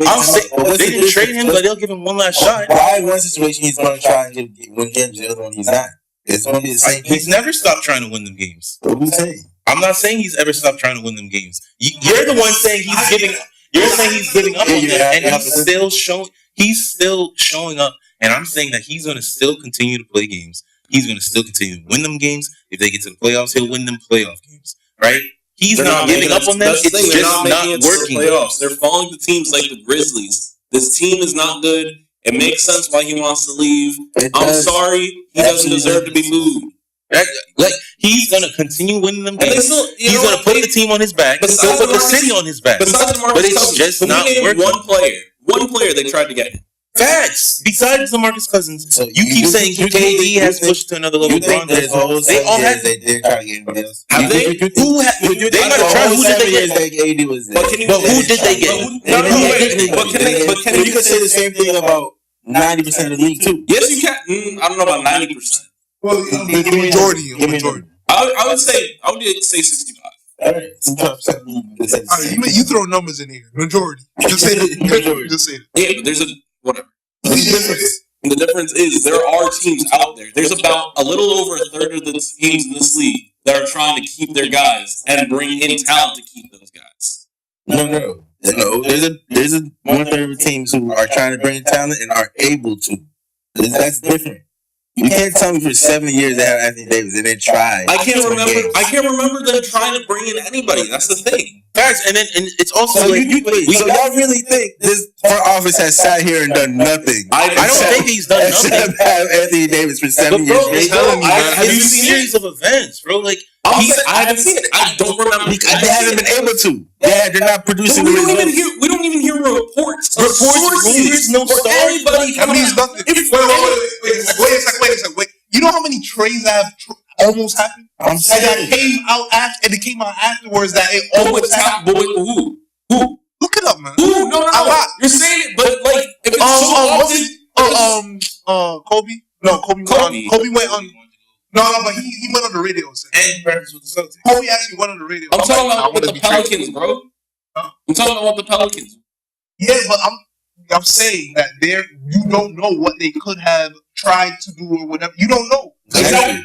didn't trade him, but they'll give him one last shot. Why one situation he's going to try and win games, the other one he's not? It's going to be the same. He's never stopped trying to win them games. What are you saying? I'm not saying he's ever stopped trying to win them games. You're the one saying he's giving. You're saying he's giving up on them, and he's still showing up. And I'm saying that he's going to still continue to play games. He's going to still continue to win them games. If they get to the playoffs, he'll win them playoff games, right? He's not giving up on them. It's just not working. They're falling to teams like the Grizzlies. This team is not good. It makes sense why he wants to leave. I'm sorry. He doesn't deserve to be moved. Like, he's going to continue winning them games. He's going to put the team on his back. He'll put the city on his back. But it's just not working. One player they tried to get. Facts. Besides DeMarcus Cousins, so you keep saying KD has pushed to another level. They all had. They didn't try to get anybody else. Have they? They might have tried. Who did they get? But who did they get? But you can say the same thing about 90% of the league too. Yes, you can. I don't know about 90%. Well, majority. I would say 65. All right, you throw numbers in here. Majority. Just say it. Just say it. Yeah, but there's whatever. The difference is there are teams out there. There's about a little over a third of the teams in this league that are trying to keep their guys and bring in talent to keep those guys. No. There's a 1/3 of teams who are trying to bring in talent and are able to. That's different. You can't tell me for 7 years they have Anthony Davis and then try. I can't remember them trying to bring in anybody. That's the thing. Guys, and it's also so like y'all really think this front office has sat here and done nothing? I don't think he's done nothing. Except have Anthony Davis for 7 years. Have you seen a series of events, bro? Like I haven't seen it. I don't remember. They haven't been able to. They're not producing. We don't even hear reports. There's no anybody. That means nothing. Wait a second. You know how many trades have almost happened? I'm saying it came out afterwards that it almost happened. Who? Look it up, man. Who? No. You're saying it, but like if it's Kobe? No, Kobe went on. No, but he went on the radio and said. And breakfast with the Celtics. Kobe actually went on the radio. I'm talking about with the Pelicans, bro. I'm talking about the Pelicans. Yeah, but I'm saying that you don't know what they could have tried to do or whatever. You don't know. Exactly.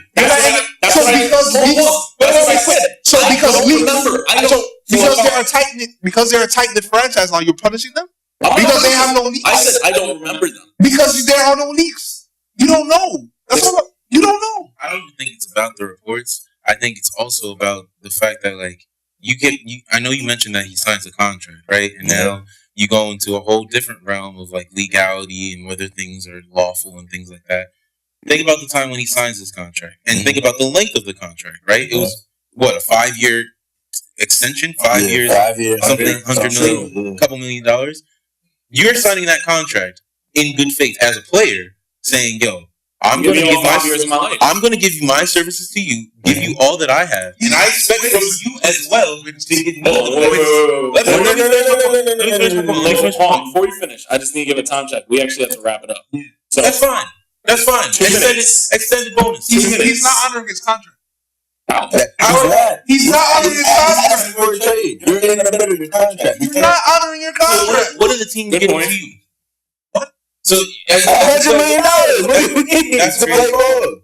Because they're a tight-knit franchise now, you're punishing them? Because they have no leaks. I said I don't remember them. Because there are no leaks. You don't know. That's all. You don't know. I don't think it's about the reports. I think it's also about the fact that like I know you mentioned that he signs a contract, right? And now you go into a whole different realm of like legality and whether things are lawful and things like that. Think about the time when he signs his contract and think about the length of the contract, right? It was what, a 5-year extension? 5 years, something, $100 million, couple $1 million. You're signing that contract in good faith as a player, saying, "Yo, I'm going to give I'm going to give you my services to you, give you all that I have, and I expect from you as well to give me Before you finish, I just need to give a time check. We actually have to wrap it up. So that's fine. Extended bonus. He's not honoring his contract. He's not honoring his contract for a trade. You're in the middle of your contract. You're not honoring your contract. What are the teams getting to you? So $100 million. That's the play ball.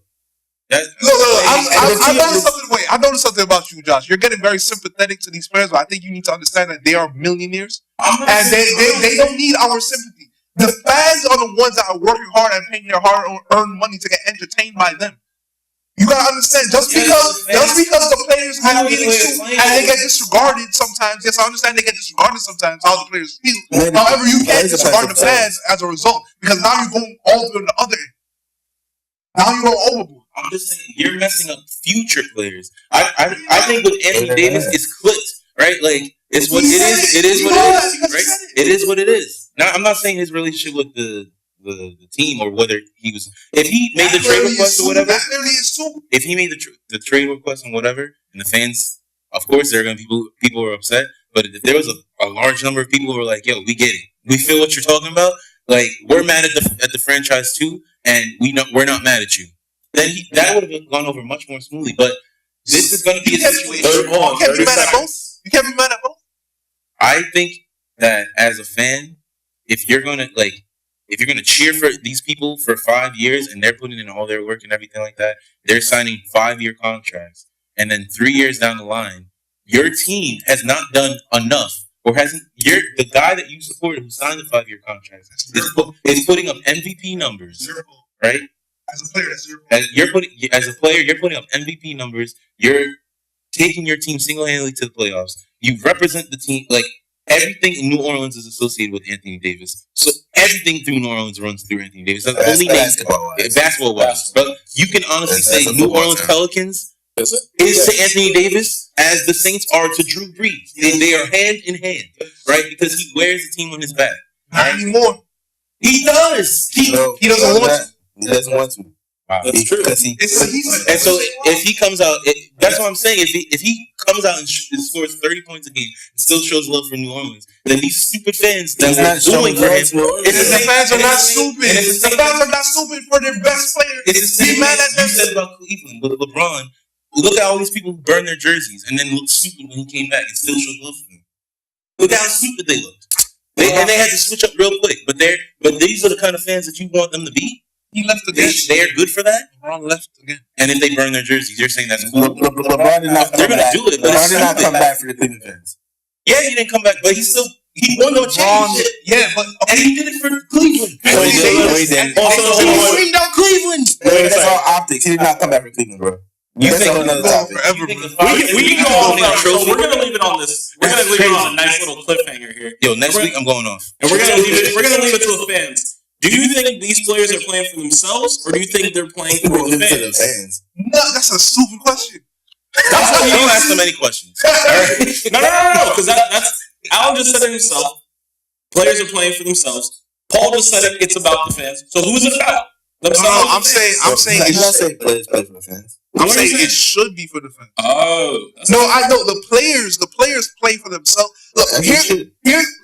I noticed something about you, Josh. You're getting very sympathetic to these players, but I think you need to understand that they are millionaires, and they don't need our sympathy. The fans are the ones that are working hard and paying their hard-earned money to get entertained by them. You gotta understand, just because the players have feelings too, and they get disregarded sometimes. Yes, I understand they get disregarded sometimes, how the players feel. However, you can't disregard the fans as a result, because now you're going all the way to the other end. Now you're going overboard. I'm just saying, you're messing up future players. I think with Anthony Davis, it's clipped, right? Like, it's what it is. It is what it is, right? It is what it is. Now, I'm not saying his relationship with the team or whether if he made the trade request or whatever, if he made the trade request and whatever, and the fans, of course, there are going to be people who are upset, but if there was a large number of people who were like, "Yo, we get it, we feel what you're talking about, like we're mad at the franchise too, and we're not mad at you," then that would have gone over much more smoothly. But this is going to be a situation. You can't be mad at both. You can't be mad at both. I think that as a fan, if you're gonna cheer for these people for 5 years and they're putting in all their work and everything like that, they're signing 5-year contracts, and then 3 years down the line, your team has not done enough, or the guy that you supported who signed the 5-year contract is putting up MVP numbers, right? As a player, that's as a player, you're putting up MVP numbers. You're taking your team single-handedly to the playoffs. You represent the team like. Everything in New Orleans is associated with Anthony Davis. So everything through New Orleans runs through Anthony Davis. That's the only basketball-wise. But you can honestly say New Orleans Pelicans is to Anthony Davis as the Saints are to Drew Brees. They are hand in hand, right? Because he wears the team on his back. Not anymore. He does. He doesn't want to. He doesn't want to. Wow. It's true. And so if he comes out, that's what I'm saying. If he comes out and scores 30 points a game and still shows love for New Orleans, then these stupid fans that are booing for him. The fans are not stupid. The fans are not stupid for their best players. It's the same mad at them. You said about Cleveland with LeBron. Look at all these people who burn their jerseys and then look stupid when he came back and still showed love for them. Look how stupid they looked. And they had to switch up real quick. But these are the kind of fans that you want them to be. He left again. They are good for that. LeBron left again. And if they burn their jerseys, you're saying that's cool. LeBron did not They're going to do it. But LeBron did not come back for the Cleveland fans. Yeah, he didn't come back, but he still He won no championship. Yeah, but and he did it for Cleveland. No, he didn't. Also, he screamed out Cleveland. That's all optics. He did not come back for Cleveland, bro. That's a whole nother topic. forever, We can go on that. So we're gonna leave it on this. We're gonna leave it on a nice little cliffhanger here. Yo, next week I'm going off. And we're gonna leave it to the fans. Do you think these players are playing for themselves, or do you think they're playing for the fans? No, that's a stupid question. Don't ask them any questions. No. Because that's Allan just said it himself. Players are playing for themselves. Paul just said it's about the fans. So who's it about? No, I'm saying He's not saying players play for the fans. I'm saying it should be for the fans. Oh. No, I know the players play for themselves. Look,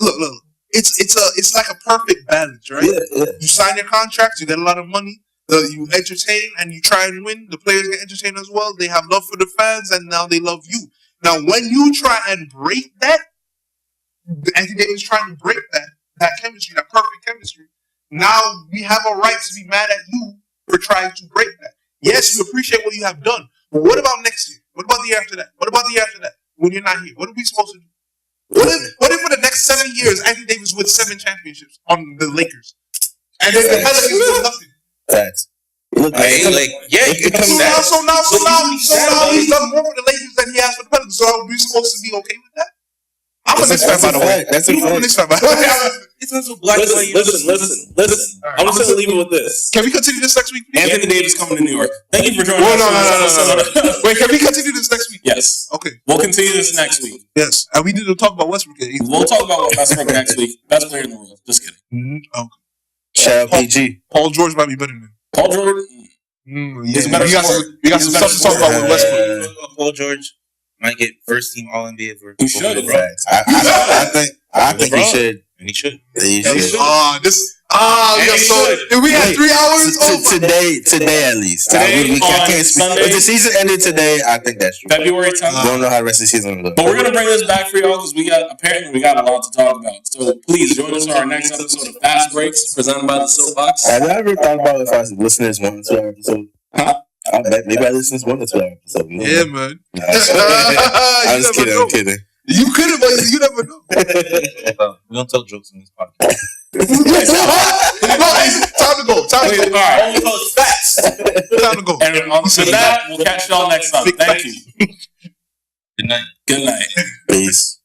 look. It's like a perfect balance, right? Yeah. You sign your contracts, you get a lot of money, you entertain, and you try and win. The players get entertained as well. They have love for the fans, and now they love you. Now, when you try and break that, Anthony Davis trying to break that chemistry, that perfect chemistry. Now we have a right to be mad at you for trying to break that. Yes, we appreciate what you have done, but what about next year? What about the year after that? What about the year after that? When you're not here, what are we supposed to do? What if for the next 7 years, Anthony Davis wins 7 championships on the Lakers, and then the Pelicans do nothing? Facts. Look, So now he's done more for the Lakers than he has for the Pelicans. So are we supposed to be okay with that? I'm a Knicks fan, by the way. That's a I'm a Knicks fan, by the way. It's not so black. Listen. I'm just gonna leave it with this. Can we continue this next week? Anthony Davis coming to New York. Thank you for joining us. No. Wait, can we continue this next week? Yes. Okay. We'll continue this next week. Yes. And we didn't talk about Westbrook yet. We'll talk about Westbrook next week. Best player in the world. Just kidding. Okay. Shout out PG. Paul George might be better than him. Paul George. He's a better scorer. We got some stuff to talk about with Westbrook. Paul George might get first team All NBA for. He should. I think he should. And he should. We had 3 hours. Today at least. Today I can't speak. Sunday. If the season ended today, I think that's true. February 10th. Don't know how the rest of the season will look. But we're gonna bring this back for y'all because we got a lot to talk about. So please join us on our next episode of Fast Breaks presented by the Soapbox. Have I ever thought about if I was listening to 1 or 2 hour episode? I bet maybe I listen to 1 or 2 hour episode. Yeah, man. I'm just kidding. You could have, but you never know. We don't tell jokes in this podcast. Time to go. All right. Facts. Time to go. And on to that, we'll catch y'all next time. Thank you. Good night. Good night. Peace.